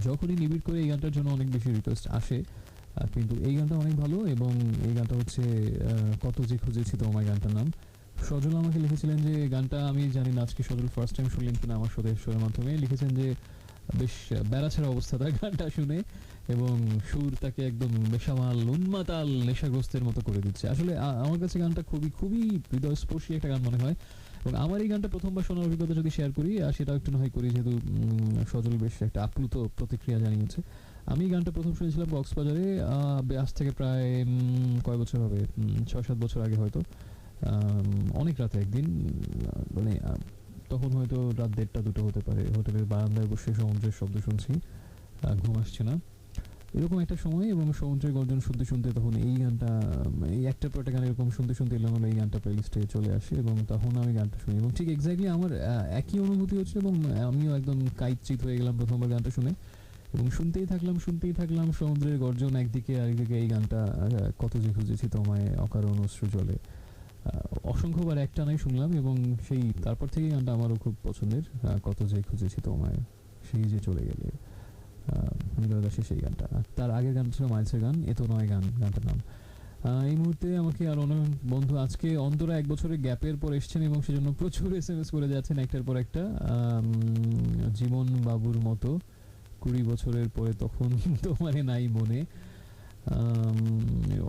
যখনই নিবিড় করে এই গানটার জন্য অনেক বেশি রিকোয়েস্ট আসে, কিন্তু এই গানটা অনেক ভালো, এবং এই গানটা হচ্ছে কত যে খুঁজেছি তোমায় গানটার নাম। সজল আমাকে লিখেছিলেন যে গানটা, আমি জানি না আজকে সজল ফার্স্ট টাইম শুনলেন কিনা আমার সাথে শোয়ের মাধ্যমে, লিখেছেন যে বেশ বেড়াছাড়া অবস্থা তার গানটা শুনে, এবং সুর তাকে একদম বেসামাল উন্মাতাল নেশাগ্রস্তের মতো করে দিচ্ছে। আসলে আমার কাছে গানটা খুবই খুবই হৃদয়স্পর্শী একটা গান মনে হয়, এবং আমার এই গানটা প্রথমবার শোনার অভিজ্ঞতা যদি শেয়ার করি, সেটা একটু নয় করি, যেহেতু সজল বেশ একটা আপ্লুত প্রতিক্রিয়া জানিয়েছে। আমি গানটা প্রথম শুনেছিলাম কক্সবাজারে, আজ থেকে প্রায় কয় বছর হবে, 6-7 বছর আগে হয়তো। অনেক রাতে একদিন, মানে তখন হয়তো রাত 1:30-2টো হতে পারে, হোটেলের বারান্দায় বসে সমুদ্রের শব্দ শুনছি, ঘুম আসছে না, এরকম একটা সময়, এবং সমুদ্রের গর্জন শুনতে শুনতে তখন এই গানটা, এই একটার পর একটা গান এরকম শুনতে শুনতে এলাম, এই গানটা প্লেলিস্টে চলে আসে, এবং তখন আমি গানটা শুনি, এবং ঠিক এক্স্যাক্টলি আমার একই অনুভূতি হচ্ছে, এবং আমিও একদম কাইচিত হয়ে গেলাম প্রথমবার গানটা শুনে, এবং শুনতেই থাকলাম সমুদ্রের গর্জন একদিকে, আরেকদিকে এই গানটা, কত যে খুঁজেছি তোমায় অকারণ অশ্রু জলে। অসংখ্যবার একটা নাই শুনলাম, এবং সেই তারপর থেকে গানটা আমারও খুব পছন্দের, কত যে খুঁজেছি তোমায়, সেই যে চলে গেলে, নিলয় দাসের সেই গানটা। তার আগের গান ছিল মাইলসের গান, এত নয় গান গানটার নাম। এই মুহূর্তে আমাকে আর অনেক বন্ধু আজকে অন্তরা 1 বছরের গ্যাপের পর এসছেন, এবং সেজন্য প্রচুর SMS করে যাচ্ছেন একটার পর একটা। জীবন বাবুর মতো 20 বছরের পরে তখন তোমারে নাই মনে,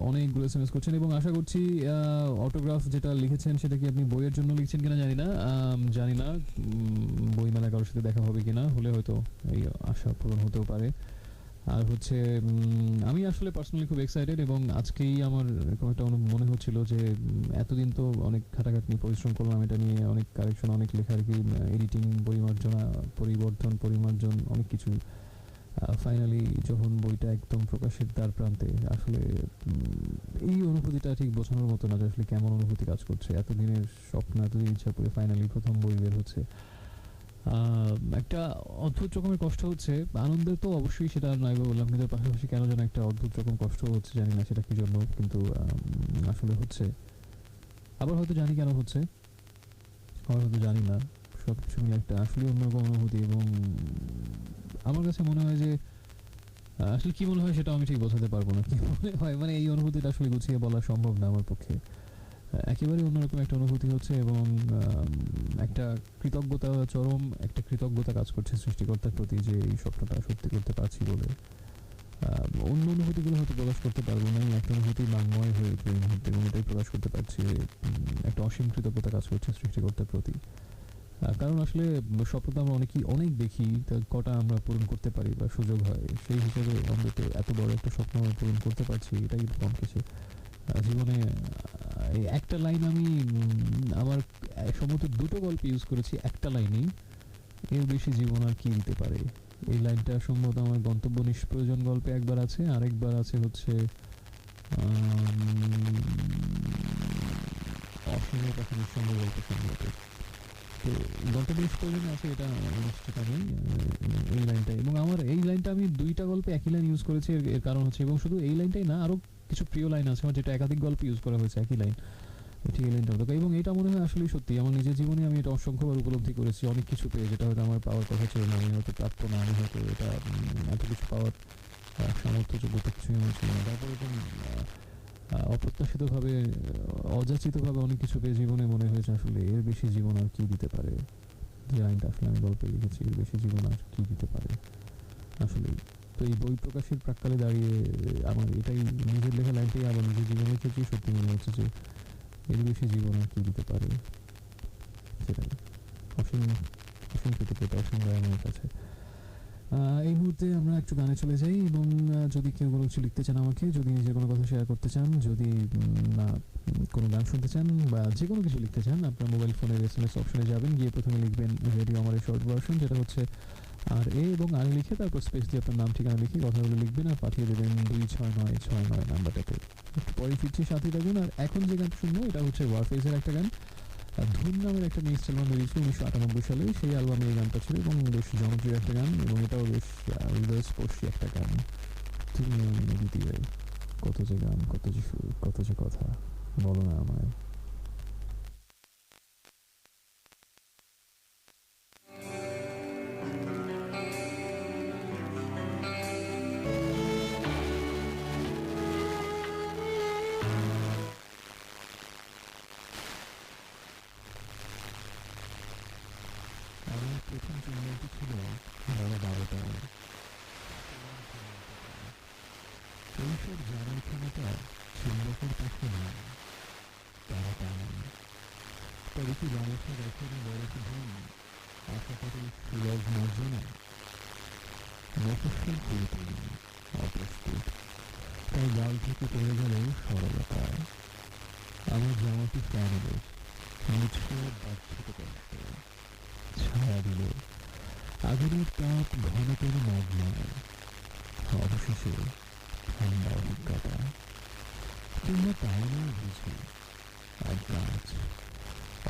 অনেকগুলো SMS করছেন, এবং আশা করছি অটোগ্রাফ যেটা লিখেছেন সেটা কি আপনি বইয়ের জন্য লিখছেন কিনা জানি না, বইমেলায় কারোর সাথে দেখা হবে কিনা, হলে হয়তো এই আশা পূরণ হতেও পারে। আর হচ্ছে আমি আসলে পার্সোনালি খুব এক্সাইটেড, এবং আজকেই আমার এরকম একটা মনে হচ্ছিল যে এতদিন তো অনেক খাটাখাটনি পরিশ্রম করলাম এটা নিয়ে, অনেক কারেকশন, অনেক লেখালেখি, এডিটিং, পরিমার্জন, অনেক কিছু। ফাইনালি যখন বইটা একদম প্রকাশের দ্বার প্রান্তে, আসলে এই অনুভূতিটা ঠিক বোঝানোর মতো না যে আসলে কেমন অনুভূতি কাজ করছে, এতদিনের স্বপ্ন, এতদিন ইচ্ছা করে ফাইনালি প্রথম বই বের হচ্ছে। একটা অদ্ভুত রকমের কষ্ট হচ্ছে, আনন্দের তো অবশ্যই সেটা নয় বললাম, কিন্তু পাশাপাশি কেন যেন একটা অদ্ভুত রকম কষ্ট হচ্ছে, জানি না সেটা কি জন্য, কিন্তু আসলে হচ্ছে। আবার হয়তো জানি কেন হচ্ছে, আবার হয়তো জানি না, সব কিছু মিলে একটা আসলে অন্যরকম অনুভূতি, এবং আমার কাছে মনে হয় যে আসলে কি মনে হয় সেটা আমি ঠিক বোঝাতে পারবো না, কি মনে হয়, মানে এই অনুভূতিটা আসলে গুছিয়ে বলা সম্ভব না আমার পক্ষে। একেবারে অন্যরকম একটা অনুভূতি হচ্ছে, এবং একটা কৃতজ্ঞতা, চরম একটা কৃতজ্ঞতা কাজ করছে সৃষ্টিকর্তার প্রতি, যে এই স্বপ্নটা সত্যি করতে পারছি বলে। অন্য অনুভূতিগুলো হয়তো প্রকাশ করতে পারবো না, একটা অনুভূতি বাংময় হয়ে উঠবে এই মুহূর্তে, এবং এটাই প্রকাশ করতে পারছি, একটা অসীম কৃতজ্ঞতা কাজ করছে সৃষ্টিকর্তার প্রতি। কারণ আসলে স্বপ্ন তো আমরা অনেক দেখি, কটা আমরা পূরণ করতে পারি বা সুযোগ হয়, সেই হিসেবে অন্তত এত বড় একটা স্বপ্ন পূরণ করতে পারছি, এটাই কম কিছু। জীবনে এই একটা লাইন আমি আমার সম্ভবত 2টো গল্পে ইউজ করেছি, একটা লাইনেই, এর বেশি জীবন আর কি দিতে পারে। এই লাইনটা সম্ভবত আমার গন্তব্য নিষ্প্রয়োজন গল্পে একবার আছে, আরেকবার আছে হচ্ছে অসময় পাখি নিঃসঙ্গ গল্প সম্ভবত। তো গল্পের নিষ্প্রয়োজনে আছে, এটা নিশ্চিত আমি এই লাইনটা, এবং আমার এই লাইনটা আমি 2টা গল্পে একই লাইন ইউজ করেছি, এর কারণ হচ্ছে, এবং শুধু এই লাইনটাই না, আরও কিছু প্রিয় লাইন আছে আমার, যেটা একাধিক গল্পে ইউজ করা হয়েছে একই লাইন, ঠিক এই লাইনটা। এবং এটা মনে হয় আসলেই সত্যি, আমার নিজের জীবনে আমি এটা অসংখ্যবার উপলব্ধি করেছি, অনেক কিছু পেয়ে, যেটা হয়তো আমার পাওয়ার কথা ছিল না, আমি হয়তো প্রাপ্য না, আমি হয়তো এটা এত কিছু পাওয়ার সামর্থ্য যোগ্যতা কিছুই আমার ছিল না। তারপর এরকম অপ্রত্যাশিতভাবে অযাচিতভাবে অনেক কিছু পেয়ে জীবনে মনে হয়েছে আসলে এর বেশি জীবন আর কি দিতে পারে। যে লাইনটা আসলে আমি গল্পে লিখেছি, এর বেশি জীবন আর কি দিতে পারে আসলে। তো এই বই প্রকাশের প্রাক্কালে দাঁড়িয়ে আমার এটাই নিজের লেখা লাইনটাই আবার নিজের জীবনের ক্ষেত্রেই সত্যি মনে হচ্ছে যে এর বেশি জীবন আর কি দিতে পারে। সেটাই অসীম অসীম কৃতজ্ঞতা, অসীম দয়া আমার কাছে। এই মুহূর্তে আমরা একটু গানে চলে যাই এবং যদি কেউ কোনো কিছু লিখতে চান আমাকে, যদি নিজের কোনো কথা শেয়ার করতে চান, যদি কোনো গান শুনতে চান বা যে কোনো কিছু লিখতে চান, আপনার মোবাইল ফোনের SMS অপশনে যাবেন, গিয়ে প্রথমে লিখবেন রেডিও আমার এই শর্ট ভার্সন, যেটা হচ্ছে এবং আর লিখে তারপর স্পেস দিয়ে আপনার নাম ঠিকানা লিখে কথাগুলো লিখবেন আর পাঠিয়ে দেবেন 26969 নাম্বারটাতে। একটু পরে ফিরছি, সাথে থাকুন। আর এখন যে গানটা শুনবো এটা হচ্ছে ওয়ারফেজের একটা গান, ধুম নামের একটা মিক্সড অ্যালবাম বেরিয়েছিল 1998 সালে, সেই অ্যালবামে এই গানটা ছিল এবং বেশ জনপ্রিয় একটা গান এবং এটাও বেশ হৃদয়স্পর্শী একটা গান। তুমি আমি নদীতে যাই, কত যে গান, কত যে সুর, কত যে কথা, বলো না আমায়। আমার প্রথম চুম্বনটি ছিল বেলা 12টায়। কৈশোর জানার ক্ষমতা চুম্বকের পক্ষে নেই, তারা পায়। তবে কি ব্যবস্থা দেখেন বরফ ধুম, আশা করি সুলভ মর্যাদা, মফস্বল পুরোপুরি অপ্রস্তুত, তাই গাল থেকে পড়ে গেল সরলতায়। আমার জামাটি ফ্যান এলো, মুছতে বাচ্ছিত কষ্ট ছায়া দিল, আগুনের তাপ ঘনতর মগ্নায়, অবশেষে ঠান্ডা অভিজ্ঞতা। তোমরা তাই না বুঝি, আর গাছ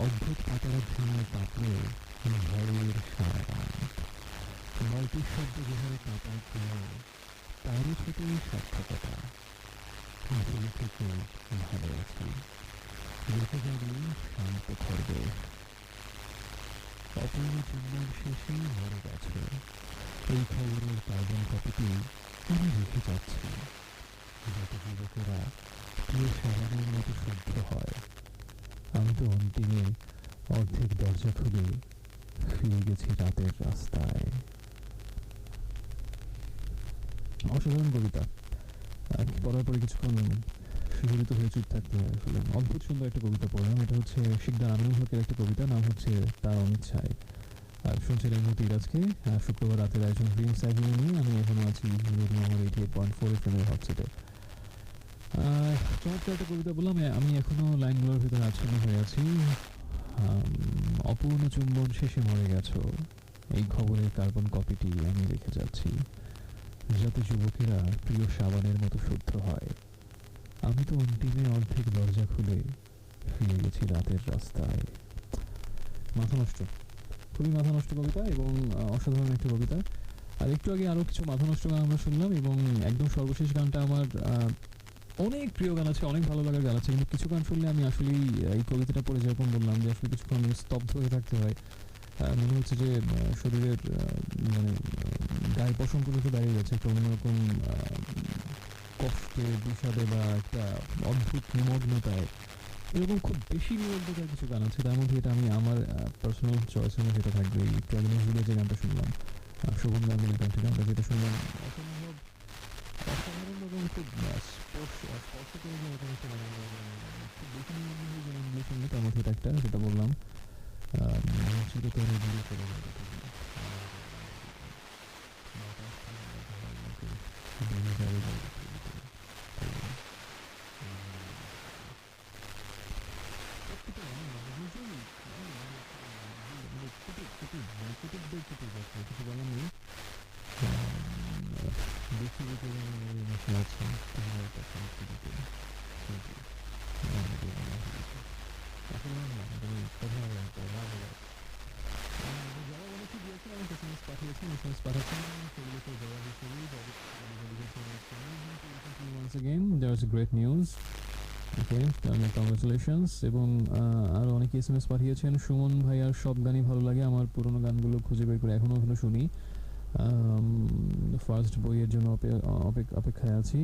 অদ্ভুত পাতারা ধুয়ে কাঁপলে ঝড়ের সারা, বালতির শব্দ যেভাবে কাঁপায় কেউ, তারই ছোটই সার্থকতা। ভুল থেকে ভালো আছি, রেখে যাবে শান্ত খরগোশ। অপূর্ণ চুম্বন শেষে মরে গেছে, এই খবরের কার্বন কপিটি আমি রেখে যাচ্ছি। যত যুবকেরা প্রিয় সাবানের মতো শুদ্ধ হয়, আমি তো অন্তিমে অর্ধেক দরজা খুলে ফিরে গেছি রাতের রাস্তায়। অসাধারণ কবিতা, পড়ার পরে কিছুক্ষণ শিহরিত হয়ে চুপ থাকতে হয়। আসলে অদ্ভুত সুন্দর একটা কবিতা পড়লাম। এটা হচ্ছে শিকদার আমিনুল হকের একটা কবিতা, নাম হচ্ছে তার অনিচ্ছায়। আর শুনছেন এই মুহূর্তে আজকে শুক্রবার রাতের আয়োজন ড্রিমস অ্যাভিনিউ নিয়ে। আমি এখনো আছি রেডিও আমার 88.4 FM এর হটসেটে। চমৎকার একটা কবিতা বললাম, আমি এখনো লাইনগুলোর ভিতরে আচ্ছন্ন হয়ে আছি। অপূর্ণ চুম্বন শেষে মরে গেছো, এই খবরের কার্বন কপিটি আমি রেখে যাচ্ছি। যাতে যুবকেরা প্রিয় সাবানের মতো শুদ্ধ হয়, আমি তো অন্তিমে অর্ধেক দরজা খুলে ফিরে গেছি রাতের রাস্তায়। মাথা নষ্ট, খুবই মাথা নষ্ট কবিতা এবং অসাধারণ একটা কবিতা। আর একটু আগে আরও কিছু মাথা নষ্ট গান আমরা শুনলাম এবং একদম সর্বশেষ গানটা আমার অনেক প্রিয় গান আছে, অনেক ভালো লাগার গান আছে, কিন্তু কিছু গান শুনলে আমি আসলেই এই কবিতাটা পড়ে যেরকম বললাম যে আসলে কিছুক্ষণ স্তব্ধ হয়ে থাকতে হয়। মনে হচ্ছে যে শরীরের মানে গায়ে পশমগুলো তো দাঁড়িয়ে গেছে, একটা অন্যরকম কষ্টে, বিষাদে বা একটা অদ্ভুত নিমগ্নতায়। এরকম খুব বেশি নিমগ্নতার কিছু গান আছে, তার মধ্যে এটা আমি আমার পার্সোনাল চয়েসের মধ্যে এটা থাকবে। একটু আগে নজরুলের যে গানটা শুনলাম, শোভন গাঙ্গুলির গান থেকে আমরা যেটা শুনলাম, অসম্ভব অসাধারণ রকম খুব স্পর্শ করে যে এরকম একটা গান, খুব বেশি নিমগ্ন হয়ে যে গানগুলো শুনলে তার মধ্যে এটা একটা, যেটা বললাম চিরতরে দূরে চলে যাবে। Once again, there's great news. Okay, congratulations. এবং আরও অনেকে SMS পাঠিয়েছেন। সুমন ভাইয়ার সব গানই ভালো লাগে, আমার পুরোনো গানগুলো খুঁজে বের করে এখনো শুনি। ফার্স্ট বইয়ের জন্য অপেক্ষায় আছি।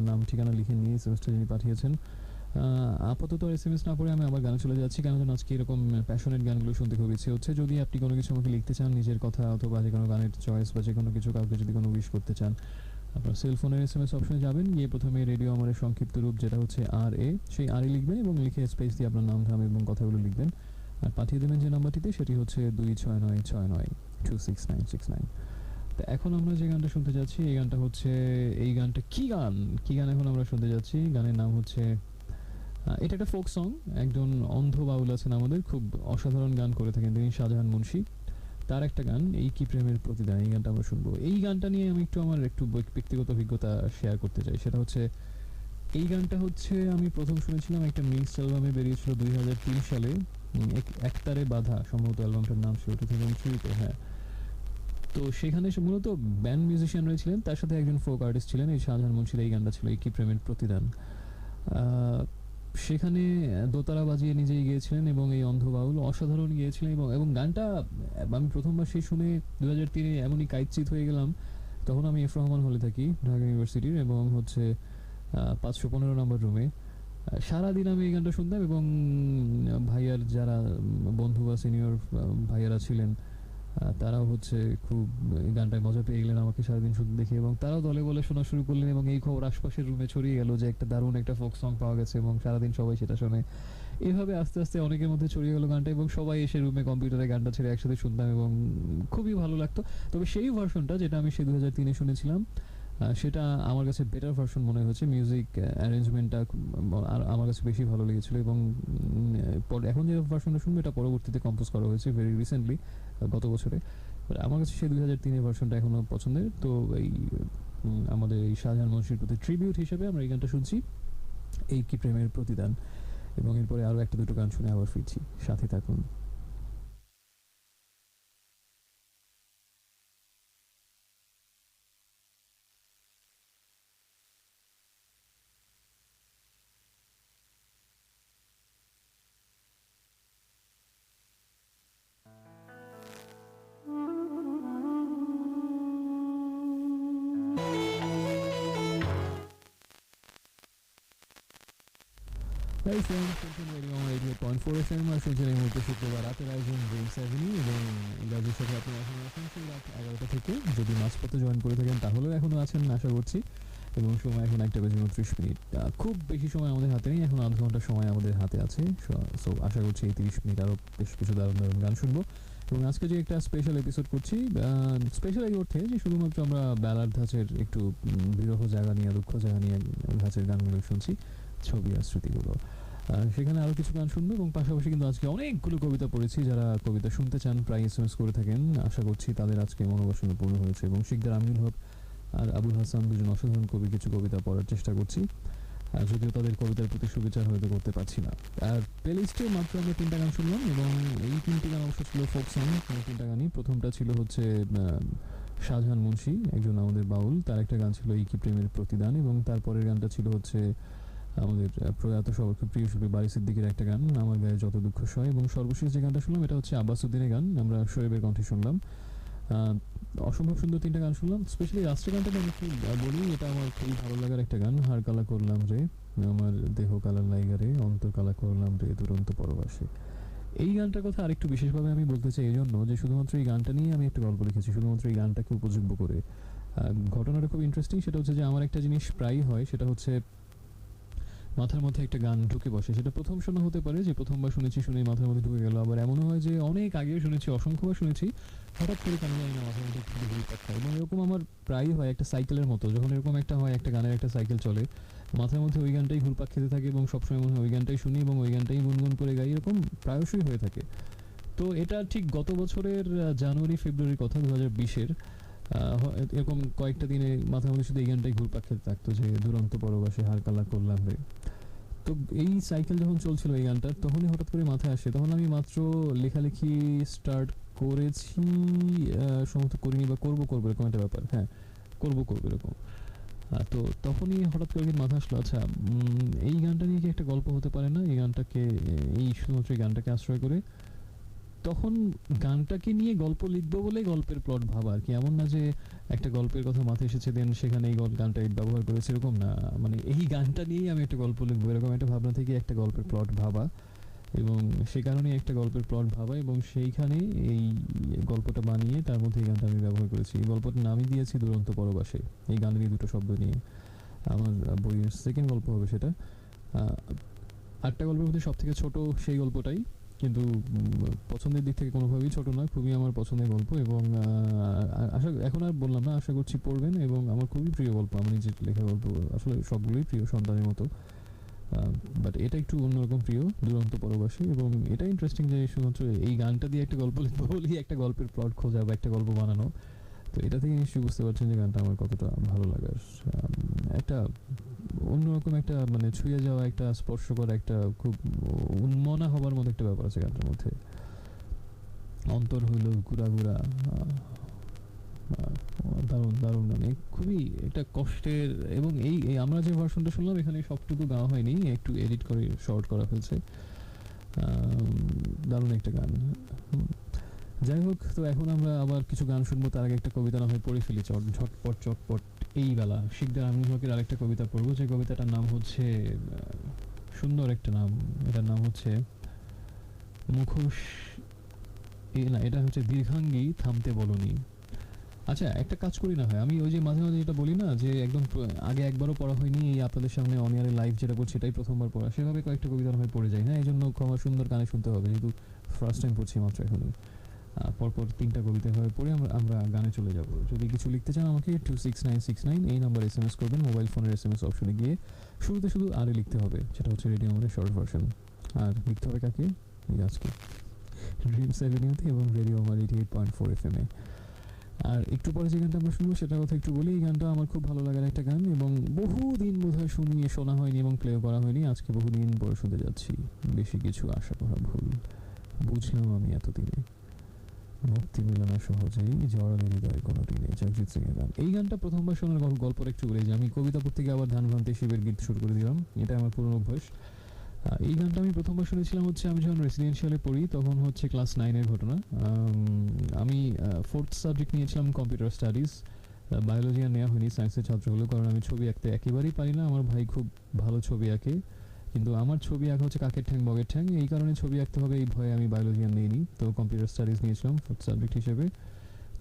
নাম ঠিকানা লিখে নিয়ে এসএমএসটা যিনি পাঠিয়েছেন। আপাতত এসএমএস না পড়ে আমি আমার গানে চলে যাচ্ছি, কেন যেন আজকে এরকম প্যাশনেট গানগুলো শুনতে খুব ইচ্ছে হচ্ছে। যদি আপনি কোনো কিছু আমাকে লিখতে চান, নিজের কথা অথবা যে কোনো গানের চয়েস বা যে কোনো কিছু কাউকে যদি কোনো উইশ করতে চান, আপনার সেলফোনের এসএমএস অপশনে যাবেন, গিয়ে প্রথমে রেডিও আমারের সংক্ষিপ্ত রূপ যেটা হচ্ছে RA, সেই RA লিখবেন এবং লিখে স্পেস দিয়ে আপনার নাম ধাম এবং কথাগুলো লিখবেন আর পাঠিয়ে দেবেন যে নাম্বারটিতে, সেটি হচ্ছে 2696926969। তো এখন আমরা যে গানটা শুনতে যাচ্ছি, এই গানটা হচ্ছে, এই গানটা কি গান এখন আমরা শুনতে যাচ্ছি, গানের নাম হচ্ছে, এটা একটা ফোক সং। একজন অন্ধ বাউল আছেন আমাদের, খুব অসাধারণ গান করে থাকেন তিনি, শাহজাহান মুন্সি। তার একটা গান, এই কি প্রেমের প্রতিদান, এই গানটা আমরা শুনবো। এই গানটা নিয়ে আমি আমার ব্যক্তিগত অভিজ্ঞতা শেয়ার করতে চাই। সেটা হচ্ছে, এই গানটা হচ্ছে আমি প্রথম শুনেছিলাম একটা মিক্স অ্যালবামে, বেরিয়েছিল 2003 সালে, একতারে বাধা সম্ভবত অ্যালবামটার নাম ছিল, 2003-তে। হ্যাঁ, তো সেখানে মূলত ব্যান্ড মিউজিশিয়ান রয়েছিলেন, তার সাথে একজন ফোক আর্টিস্ট ছিলেন। এই শাহজাহান মুন্সির এই গানটা ছিল এই কি প্রেমের প্রতিদান। সেখানে দোতারা বাজিয়ে নিজেই গিয়েছিলেন এবং এই অন্ধ বাউল অসাধারণ গিয়েছিলেন। এবং গানটা আমি প্রথমবার সেই শুনে 2003-এ এমনই কাইচিত হয়ে গেলাম। তখন আমি এফ রহমান হলে থাকি, ঢাকা ইউনিভার্সিটির, এবং হচ্ছে 515 নম্বর রুমে। সারাদিন আমি এই গানটা শুনতাম এবং ভাইয়ার যারা বন্ধু বা সিনিয়র ভাইয়ারা ছিলেন, তারাও হচ্ছে খুব এই গানটায় মজা পেয়ে গেলেন আমাকে সারাদিন শুনতে দেখে, এবং তারাও দলে বলে শোনা শুরু করলেন এবং এই খবর আশপাশের রুমে ছড়িয়ে গেল যে একটা দারুণ একটা ফোক সং পাওয়া গেছে, এবং সারাদিন সবাই সেটা শোনে। এভাবে আস্তে আস্তে অনেকের মধ্যে ছড়িয়ে গেল গানটা, এবং সবাই এসে রুমে কম্পিউটারে গানটা ছেড়ে একসাথে শুনতাম এবং খুবই ভালো লাগতো। তবে সেই ভার্সনটা যেটা আমি সেই 2003-এ শুনেছিলাম, সেটা আমার কাছে বেটার ভার্সন মনে হয়েছে। মিউজিক অ্যারেঞ্জমেন্টটা আমার কাছে বেশি ভালো লেগেছিল, এবং এখন যে ভার্সনটা শুনবো এটা পরবর্তীতে কম্পোজ করা হয়েছে ভেরি রিসেন্টলি, গত বছরে। আমার কাছে সেই 2003-এর ভার্সনটা এখনো পছন্দের। তো এই আমাদের এই শাহজাহান মুন্সির প্রতি ট্রিবিউট হিসেবে আমরা এই গানটা শুনছি, এই কি প্রেমের প্রতিদান, এবং এরপরে আরও একটা দুটো গান শুনে আবার ফিরছি, সাথে থাকুন। Hey friends, welcome Radio 88.4 FM, আর শুনছেন এই মুহূর্তে শুক্রবার রাতের আয়োজন ড্রিমস অ্যাভিনিউ, এবং ইংরাজির সাথে আপনি এখন আছেন সেই রাত 11টা থেকে। যদি মাঝপথে জয়েন করে থাকেন তাহলেও এখনও আছেন আশা করছি, এবং সময় এখন 1:29। খুব বেশি সময় আমাদের হাতে নেই, এখন আধ ঘন্টা সময় আমাদের হাতে আছে। সো আশা করছি এই 30 মিনিট আরও বেশ কিছু দারুণ দারুণ গান শুনবো। এবং আজকে যে একটা স্পেশাল এপিসোড করছি, স্পেশাল এই অর্থে যে শুধুমাত্র আমরা বেলার ধাঁচের একটু বিরহ জায়গা নিয়ে, দুঃখ জায়গা নিয়ে ধাঁচের গানগুলো শুনছি, ছবি আর স্মৃতিগুলো। সেখানে আরও কিছু গান শুনবো, এবং পাশাপাশি কিন্তু আজকে অনেকগুলো কবিতা পড়েছি। যারা কবিতা শুনতে চান প্রায় এসএমএস করে থাকেন, আশা করছি তাদের আজকে মনোবাসনা পূর্ণ হয়েছে। এবং শিকদার আমিনুল হক আর আবুল হাসান, দুজন অসাধারণ কবি, কিছু কবিতা পড়ার চেষ্টা করছি, যদিও তাদের কবিতার প্রতি সুবিচার হয়তো করতে পারছি না। আর প্লেলিস্টে মাত্র আমরা 3টা গান শুনলাম, এবং এই 3টি গান অবশ্য ছিল ফোক সং। 3টা গানই, প্রথমটা ছিল হচ্ছে শাহজাহান মুন্সি, একজন আমাদের বাউল, তার একটা গান ছিল এই কি প্রেমের প্রতিদান, এবং তারপরের গানটা ছিল হচ্ছে আমাদের প্রয়াত সবার খুব প্রিয় শিল্পী বারি সিদ্দিকের একটা গান, আমার গায়ে যত দুঃখ সয়। এবং সর্বশেষ যে গানটা শুনলাম এটা হচ্ছে আব্বাস উদ্দিনের গান, আমরা শোয়েবের কণ্ঠে শুনলাম। অসম্ভব সুন্দর 3টা গান শুনলাম। স্পেশালি লাস্টের গানটা আমি একটু বলি, এটা আমার খুবই ভালো লাগার একটা গান। হার কালা করলাম রে, আমার দেহ কালা লাইগা রে, অন্তর কালা করলাম রে দুরন্ত পরবাসে। এই গানটার কথা আরেকটু বিশেষভাবে আমি বলতে চাই, এই জন্য যে শুধুমাত্র এই গানটা নিয়ে আমি একটা গল্প লিখেছি, শুধুমাত্র এই গানটাকে উপযোগ্য করে। ঘটনাটা খুব ইন্টারেস্টিং। সেটা হচ্ছে যে আমার একটা জিনিস প্রায়ই হয়, সেটা হচ্ছে মাথার মধ্যে একটা গান ঢুকে বসে। সেটা প্রথম শোনা হতে পারে, যে প্রথমবার শুনেছি শুনে মাথার মধ্যে ঢুকে গেল, আবার এমনও হয় যে অনেক আগেও শুনেছি, অসংখ্যবার শুনেছি, হঠাৎ করে কেন জানি না মাথার মধ্যে একটু ঘুরপাক খায়। এবং এরকম আমার প্রায়ই হয়, একটা সাইকেলের মতো। যখন এরকম একটা হয়, একটা গানের একটা সাইকেল চলে, মাথার মধ্যে ওই গানটাই ঘুরপাক খেতে থাকে, এবং সবসময় মনে হয় ওই গানটাই শুনি এবং ওই গানটাই গুনগুন করে গাই, এরকম প্রায়শই হয়ে থাকে। তো এটা ঠিক গত বছরের জানুয়ারি ফেব্রুয়ারির কথা, 2020-এর। এরকম কয়েকটা দিনে মাথার মধ্যে শুধু এই গানটাই ঘুরপাক খেতে থাকতো, যে দুরন্ত পরবাসে হার কালা করলাম রে। তো এই সাইকেল যখন চলছিল এই গানটার, তখনই হঠাৎ করে মাথায় আসে। তখন আমি মাত্র লেখালেখি স্টার্ট করেছি, সমস্ত করিনি, বা করবো এরকম একটা ব্যাপার। হ্যাঁ, করবো এরকম। তো তখনই হঠাৎ করে মাথায় আসলো, আচ্ছা এই গানটা নিয়ে কি একটা গল্প হতে পারে না, এই গানটাকে, এই শুধুমাত্র এই গানটাকে আশ্রয় করে। তখন গানটাকে নিয়ে গল্প লিখবো বলে গল্পের প্লট ভাবা আর কি, এমন না যে একটা গল্পের কথা মাথায় এসেছে দেন সেখানে এই গানটা ব্যবহার করেছে এরকম না, মানে এই গানটা নিয়েই আমি একটা গল্প লিখবো এরকম একটা ভাবনা থেকে একটা গল্পের প্লট ভাবা, এবং সে কারণে একটা গল্পের প্লট ভাবা এবং সেইখানে এই গল্পটা বানিয়ে তার মধ্যে এই গানটা আমি ব্যবহার করেছি। এই গল্পটার নামই দিয়েছি দুরন্ত পরবাসে, এই গানেরই দুটো শব্দ নিয়ে। আমার বইয়ের সেকেন্ড গল্প হবে সেটা। আটটা গল্পের মধ্যে সব থেকে ছোট সেই গল্পটাই, কিন্তু পছন্দের দিক থেকে কোনোভাবেই ছোট না, খুবই আমার পছন্দের গল্প এবং আশা এখন আর বললাম না, আশা করছি পড়বেন এবং আমার খুবই প্রিয় গল্প, আমার নিজের লেখা গল্প আসলে সবগুলোই প্রিয় সন্তানের মতো, বাট এটা একটু অন্যরকম প্রিয়, দুরন্ত পরবাসী। এবং এটা ইন্টারেস্টিং যে শুধুমাত্র এই গানটা দিয়ে একটা গল্প লিখবো বলেই একটা গল্পের প্লট খোঁজা বা একটা গল্প বানানো, তো এটা থেকে নিশ্চয়ই বুঝতে পারছেন যে গানটা আমার কতটা ভালো লাগার, একটা অন্যরকম একটা মানে ছুঁয়ে যাওয়া, একটা স্পর্শ করা, একটা খুব উন্মনা হবার মতো একটা ব্যাপার আছে গানটার মধ্যে। অন্তর হইল গুড়া গুড়া, দারুণ দারুণ গান, খুবই একটা কষ্টের, এবং এই আমরা যে ভার্সনটা শুনলাম এখানে সবটুকু গাওয়া হয়নি, একটু এডিট করে শর্ট করা হয়েছে, দারুণ একটা গান। যাই হোক, তো এখন আমরা আবার কিছু গান শুনবো, তার আগে একটা কবিতা না হয় পড়ে ফেলি ঝটপট চটপট এই বেলা। শিকদার আমিনুল হকের আরেকটা কবিতা পড়বো, যে কবিতাটার নাম হচ্ছে, সুন্দর একটা নাম, এটার নাম হচ্ছে মুখোশ, না এটা হচ্ছে দীর্ঘাঙ্গী থামতে বলনি। আচ্ছা, একটা কাজ করি না হয়, আমি ওই যে মাঝে মাঝে যেটা বলি না যে একদম আগে একবারও পড়া হয়নি, এই আপনাদের সামনে অন এয়ারে লাইভ যেটা করছি এটাই প্রথমবার পড়া, সেভাবে কয়েকটা কবিতা হয় পড়ে যায়, হ্যাঁ এই জন্য ক্ষমা, সুন্দর কানে শুনতে হবে, যেহেতু ফার্স্ট টাইম পড়ছি মাত্র এখনই। পরপর 3টা কবিতা হয়ে পড়ে আমরা গানে চলে যাব। যদি কিছু লিখতে চান আমাকে 26969 এই নাম্বার SMS করবেন, মোবাইল ফোনের SMS অপশনে গিয়ে শুরুতে শুধু আরে লিখতে হবে, সেটা হচ্ছে রেডিও আমাদের শর্ট ভার্সন। আর লিখতে হবে কাকে? এই আজকে ড্রিমস অ্যাভিনিউতে এবং রেডিও আমার 88.4 FM-এ। আর একটু পরে যে গানটা আমরা শুনবো সেটার কথা একটু বলি, এই গানটা আমার খুব ভালো লাগার একটা গান এবং বহুদিন বোধহয় শোনা হয়নি এবং প্লেও করা হয়নি, আজকে বহুদিন পরে শুনতে যাচ্ছি। বেশি কিছু আশা করা ভুল, বুঝলাম আমি এতদিনে মুক্তি মিলে না সহজেই জড়ালে হৃদয় কোনো দিনে, জগজিৎ সিং এর গান। এই গানটা প্রথমবার শোনার গল্পটা একটু বলে যে আমি কবিতা পড়তে গিয়ে আবার ধ্যান ভ্রান্তি শিবের গীত শুরু করে দিলাম, এটা আমার পুরনো অভ্যাস। এই গানটা আমি প্রথমবার শুনেছিলাম হচ্ছে আমি যখন রেসিডেন্সিয়ালে পড়ি, তখন হচ্ছে ক্লাস 9-এর ঘটনা। আমি 4th সাবজেক্ট নিয়েছিলাম কম্পিউটার স্টাডিজ, বায়োলজি আর নেওয়া হয়নি, সায়েন্সের ছাত্র হলো, কারণ আমি ছবি আঁকতে একেবারেই পারি না। আমার ভাই খুব ভালো ছবি আঁকে, কিন্তু আমার ছবি আঁকা হচ্ছে কাকের ঠ্যাং বগের ঠ্যাং, এই কারণে ছবি আঁকতে হবে এই ভয়ে আমি বায়োলজি আর নিইনি, তো কম্পিউটার স্টাডিজ নিয়েছিলাম 4th সাবজেক্ট হিসেবে।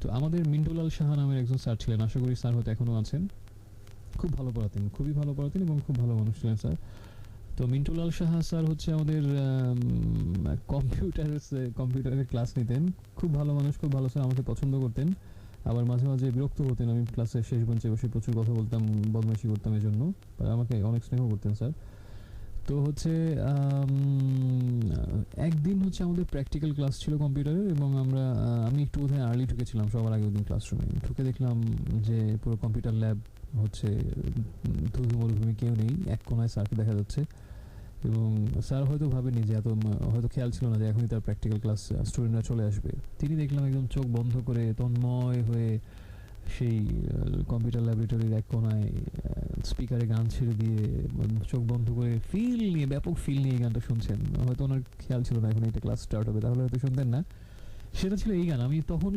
তো আমাদের মিন্টুলাল সাহা নামের একজন স্যার ছিলেন, আশা করি স্যার হয়তো এখনও আছেন, খুব ভালো পড়াতেন, খুবই ভালো পড়াতেন এবং খুব ভালো মানুষ ছিলেন স্যার। তো মিন্টুলাল সাহা স্যার হচ্ছে আমাদের কম্পিউটারের ক্লাস নিতেন, খুব ভালো মানুষ, খুব ভালো স্যার, আমাকে পছন্দ করতেন, আবার মাঝে মাঝে বিরক্ত হতেন, আমি ক্লাসের শেষ বেঞ্চে বসে প্রচুর কথা বলতাম, বদমাইশি করতাম, এই জন্য আমাকে অনেক স্নেহ করতেন স্যার। তো হচ্ছে একদিন হচ্ছে আমাদের প্র্যাকটিক্যাল ক্লাস ছিল কম্পিউটারের, এবং আমি একটু বোধহয় আর্লি ঢুকেছিলাম, সবার আগে ওদিন ক্লাসরুমে ঢুকে দেখলাম যে পুরো কম্পিউটার ল্যাব হচ্ছে ধুধু মরুভূমি, কেউ নেই, এক কোনায় স্যারকে দেখা যাচ্ছে। এবং স্যার হয়তো ভাবেনি যে হয়তো খেয়াল ছিল না যে এখনই তার প্র্যাকটিক্যাল ক্লাস স্টুডেন্টরা চলে আসবে। তিনি দেখলাম একদম চোখ বন্ধ করে তন্ময় হয়ে সেই কম্পিউটার ল্যাবরেটরির এক কোনায় স্পিকারে গান ছেড়ে দিয়ে চোখ বন্ধ করে ফিল নিয়ে, ব্যাপক ফিল নিয়ে এই গানটা শুনছেন। হয়তো ওনার খেয়াল ছিল না এখন এটা ক্লাস স্টার্ট হবে, তাহলে হয়তো শুনতেন না। সেটা ছিল এই গান। আমি তখন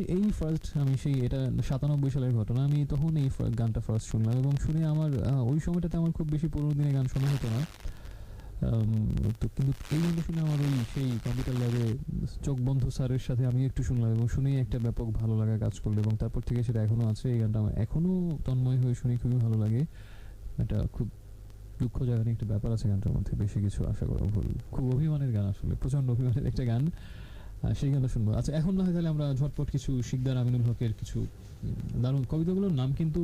আমি সেই, এটা 97 সালের ঘটনা, আমি তখন এই গানটা ফার্স্ট শুনলাম এবং শুনে আমার ওই সময়টাতে আমার খুব বেশি পুরোনো দিনের গান শোনা হতো না, তো কিন্তু এই গানটা শুনে আমার ওই সেই কম্পিউটার ল্যাবে চোখ বন্ধ স্যারের সাথে আমি একটু শুনলাম এবং শুনেই একটা ব্যাপক ভালো লাগা কাজ করলো, এবং তারপর থেকে সেটা এখনো আছে। এই গানটা আমার এখনো তন্ময় হয়ে শুনি, খুবই ভালো লাগে। এটা খুব দুঃখজনক একটা ব্যাপার আছে গানটার মধ্যে, বেশি কিছু আশা করা ভুল, খুব অভিমানের গান, আসলে প্রচন্ড অভিমানের একটা গান, সেই গানটা শুনবো। আচ্ছা, এখন না হয় তাহলে আমরা ঝটপট কিছু শিকদার আমিনুল হকের কিছু দারুণ কবিতাগুলোর নাম কিন্তু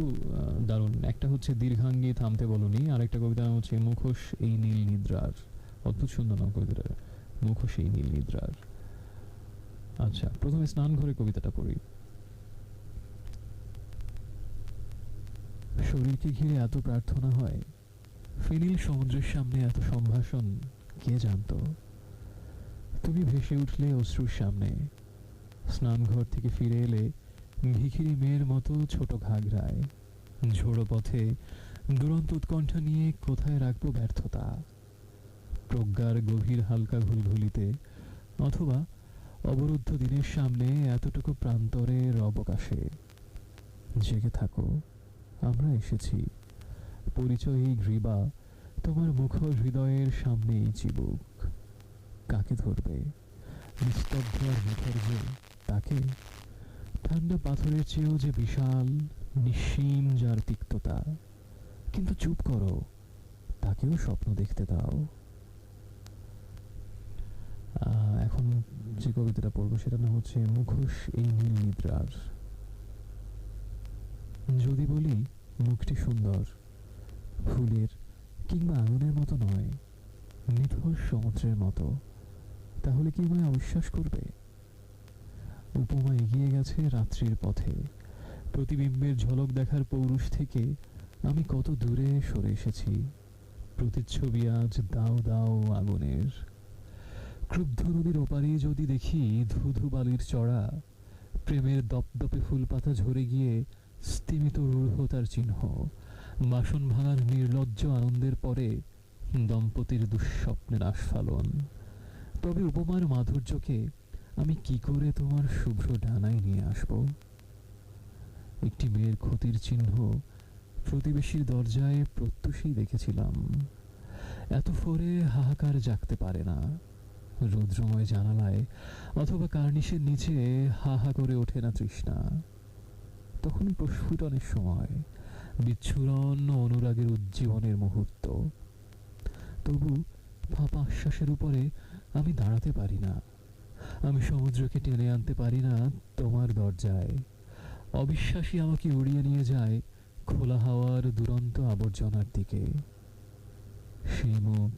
দারুণ। একটা হচ্ছে দীর্ঘাঙ্গী থামতে বলনি, আর একটা কবিতার নাম হচ্ছে মুখোশ এই নীল নিদ্রার। অদ্ভুত সুন্দর নাম কবিতাটা, মুখোশ এই নীল নিদ্রার। আচ্ছা, প্রথমে স্নান ঘরে কবিতাটা পড়ি। শরীরকে ঘিরে এত প্রার্থনা হয়, ফেনীল সমুদ্রের সামনে এত সম্ভাষণ, কে জানতো? তুমি ভেসে উঠলে অশ্রুর সামনে, স্নানঘর থেকে ফিরে এলে ভিখিরি মেয়ের মতো ছোট ঘাগরায়, ঝোড়ো পথে দুরন্ত উৎকণ্ঠা নিয়ে কোথায় রাখবো ব্যর্থতা, প্রজ্ঞার গভীর হালকা ঘুলঘুলিতে, অথবা অবরুদ্ধ দিনের সামনে এতটুকু প্রান্তরের অবকাশে জেগে থাকো, আমরা এসেছি। পরিচয় এই গ্রীবা তোমার মুখর হৃদয়ের সামনেই চিবুক। কাকে ধরবে? নিস্তব্ধ আর মুখর্য তাকে? ঠান্ডা পাথরের চেয়েও যে বিশাল, নিঃসীম যার তিক্ততা। কিন্তু চুপ করো, তাকেও স্বপ্ন দেখতে দাও। এখন যে কবিতাটা পড়বো সেটার নাম হচ্ছে মুখোশ এই নীল নিদ্রার। যদি বলি মুখটি সুন্দর, ফুলের কিংবা আগুনের মতো নয়, নির্ভর সমুদ্রের মতো, তাহলে কি আমায় অবিশ্বাস করবে? উপমা এগিয়ে গেছে রাত্রির পথে। প্রতিবিম্বের ঝলক দেখার পৌরুষ থেকে আমি কত দূরে সরে এসেছি। প্রতিচ্ছবি আজ দাও দাও আগুনের। ক্রুদ্ধ নদীর ওপারে যদি দেখি ধুধু বালির চড়া, প্রেমের দপদপে ফুল পাতা ঝরে গিয়ে স্তিমিত রূঢ়তার চিহ্ন, বাসন ভাঙার নির্লজ্জ আনন্দের পরে দম্পতির দুঃস্বপ্নের আস্ফালন, তবে উপমার মাধুর্যকে আমি কি করে তোমার শুভ্র ডানায় নিয়ে আসব? একটি মেয়ের ক্ষতির চিহ্ন প্রতিবেশীর দরজায় প্রত্যুষেই দেখেছিলাম। এত ফোরে হাহাকার জাগতে পারে না। রৌদ্রময় জানালায় অথবা কার্নিশের নিচে হা হা করে ওঠে না তৃষ্ণা। তখন প্রস্ফুটনের সময়, বিচ্ছুরণ অনুরাগের উজ্জীবনের মুহূর্ত। তবু ফাঁপা আশ্বাসের উপরে আমি দাঁড়াতে পারি না। আমি সমুদ্রকে টেনে আনতে পারি না তোমার দরজায়। অবিশ্বাসী আমাকে উড়িয়ে নিয়ে যায় খোলা হাওয়ার দুরন্ত আবর্জনার দিকে। সেই মুখ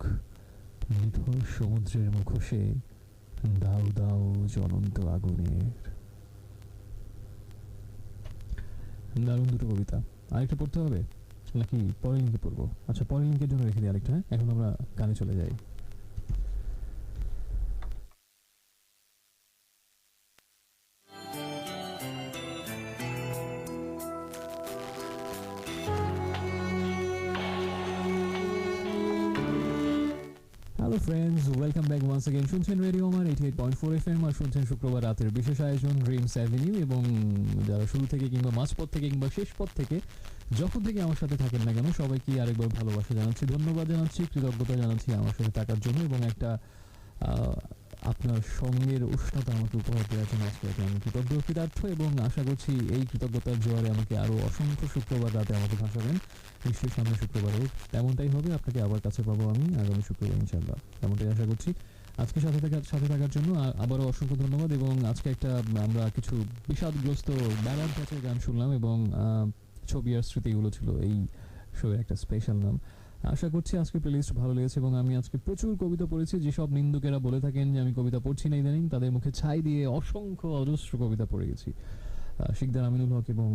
নিথর সমুদ্রের মুখোশে দাও দাও জ্বলন্ত আগুনের। দারুণ দুটো কবিতা। আরেকটা পড়তে হবে নাকি পরের লিঙ্কে পড়বো? আচ্ছা, পরের লিঙ্কের জন্য রেখে দিই আরেকটা। হ্যাঁ, এখন আমরা গানে চলে যাই। Hello friends, welcome back once again. শুনছেন রেডিও আমার 88.4 FM আর শুনছেন শুক্রবার রাতের বিশেষ আয়োজন ড্রিমস অ্যাভিনিউ। এবং যারা শুরু থেকে কিংবা মাঝপথ থেকে কিংবা শেষ পথ থেকে যখন থেকে আমার সাথে থাকেন না কেন, সবাইকে আরেকবার ভালোবাসা জানাচ্ছি, ধন্যবাদ জানাচ্ছি, কৃতজ্ঞতা জানাচ্ছি আমার সাথে থাকার জন্য এবং একটা আপনার সঙ্গের উষ্ণতা আমাকে উপহার দেওয়ার জন্য আজকে আমি কৃতজ্ঞ কৃতার্থ এবং আশা করছি এই কৃতজ্ঞতার জোয়ারে আমাকে আরও অসংখ্য শুক্রবার রাতে আমাকে ভাসাবেন। নিশ্চয়ই সামনে শুক্রবারও তেমনটাই হবে। আপনাকে আবার কাছে পাবো আমি আগামী শুক্রবার ইনশাল্লাহ, তেমনটাই আশা করছি। আজকে সাথে থাকার জন্য আবারও অসংখ্য ধন্যবাদ। এবং আজকে একটা আমরা কিছু বিষাদগ্রস্ত ব্যালাড গাছের গান শুনলাম এবং ছবি আর স্মৃতিগুলো ছিল এই শোয়ের একটা স্পেশাল নাম। আশা করছি আজকে প্লেলিস্ট ভালো লেগেছে এবং আমি আজকে প্রচুর কবিতা পড়েছি। যেসব নিন্দুকেরা বলে থাকেন যে আমি কবিতা পড়ছি না ইদানিং, তাদের মুখে ছাই দিয়ে অসংখ্য অজস্র কবিতা পড়ে গেছি। শিকদার আমিনুল হক এবং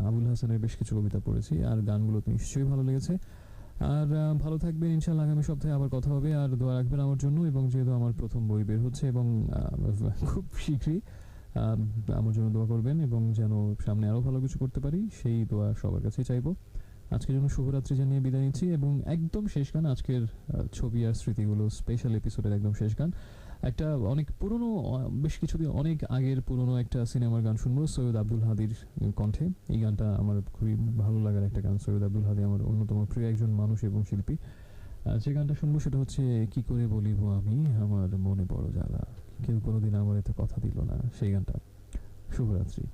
আবুল হাসানের বেশ কিছু কবিতা পড়েছি আর গানগুলো তো নিশ্চয়ই ভালো লেগেছে। আর ভালো থাকবেন ইনশাল্লাহ। আগামী সপ্তাহে আবার কথা হবে আর দোয়া রাখবেন আমার জন্য। এবং যেহেতু আমার প্রথম বই বের হচ্ছে এবং খুব শীঘ্রই আমার জন্য দোয়া করবেন এবং যেন সামনে আরও ভালো কিছু করতে পারি, সেই দোয়া সবার কাছেই চাইবো। আজকের জন্য শুভরাত্রি জানিয়ে বিদায় নিচ্ছি এবং একদম শেষ গান আজকের ছবি আর স্মৃতিগুলো স্পেশাল এপিসোডের একদম শেষ গান একটা অনেক পুরনো, বেশ কিছুদিন অনেক আগের পুরনো একটা সিনেমার গান শুনবো সৈয়দ আব্দুল হাদির কণ্ঠে। এই গানটা আমার খুবই ভালো লাগার একটা গান। সৈয়দ আব্দুল হাদি আমার অন্যতম প্রিয় একজন মানুষ এবং শিল্পী। যে গানটা শুনবো সেটা হচ্ছে কি করে বলিব আমি আমার মনে বড় জ্বালা, কেউ কোনোদিন আমার এতে কথা দিল না, সেই গানটা। শুভরাত্রি।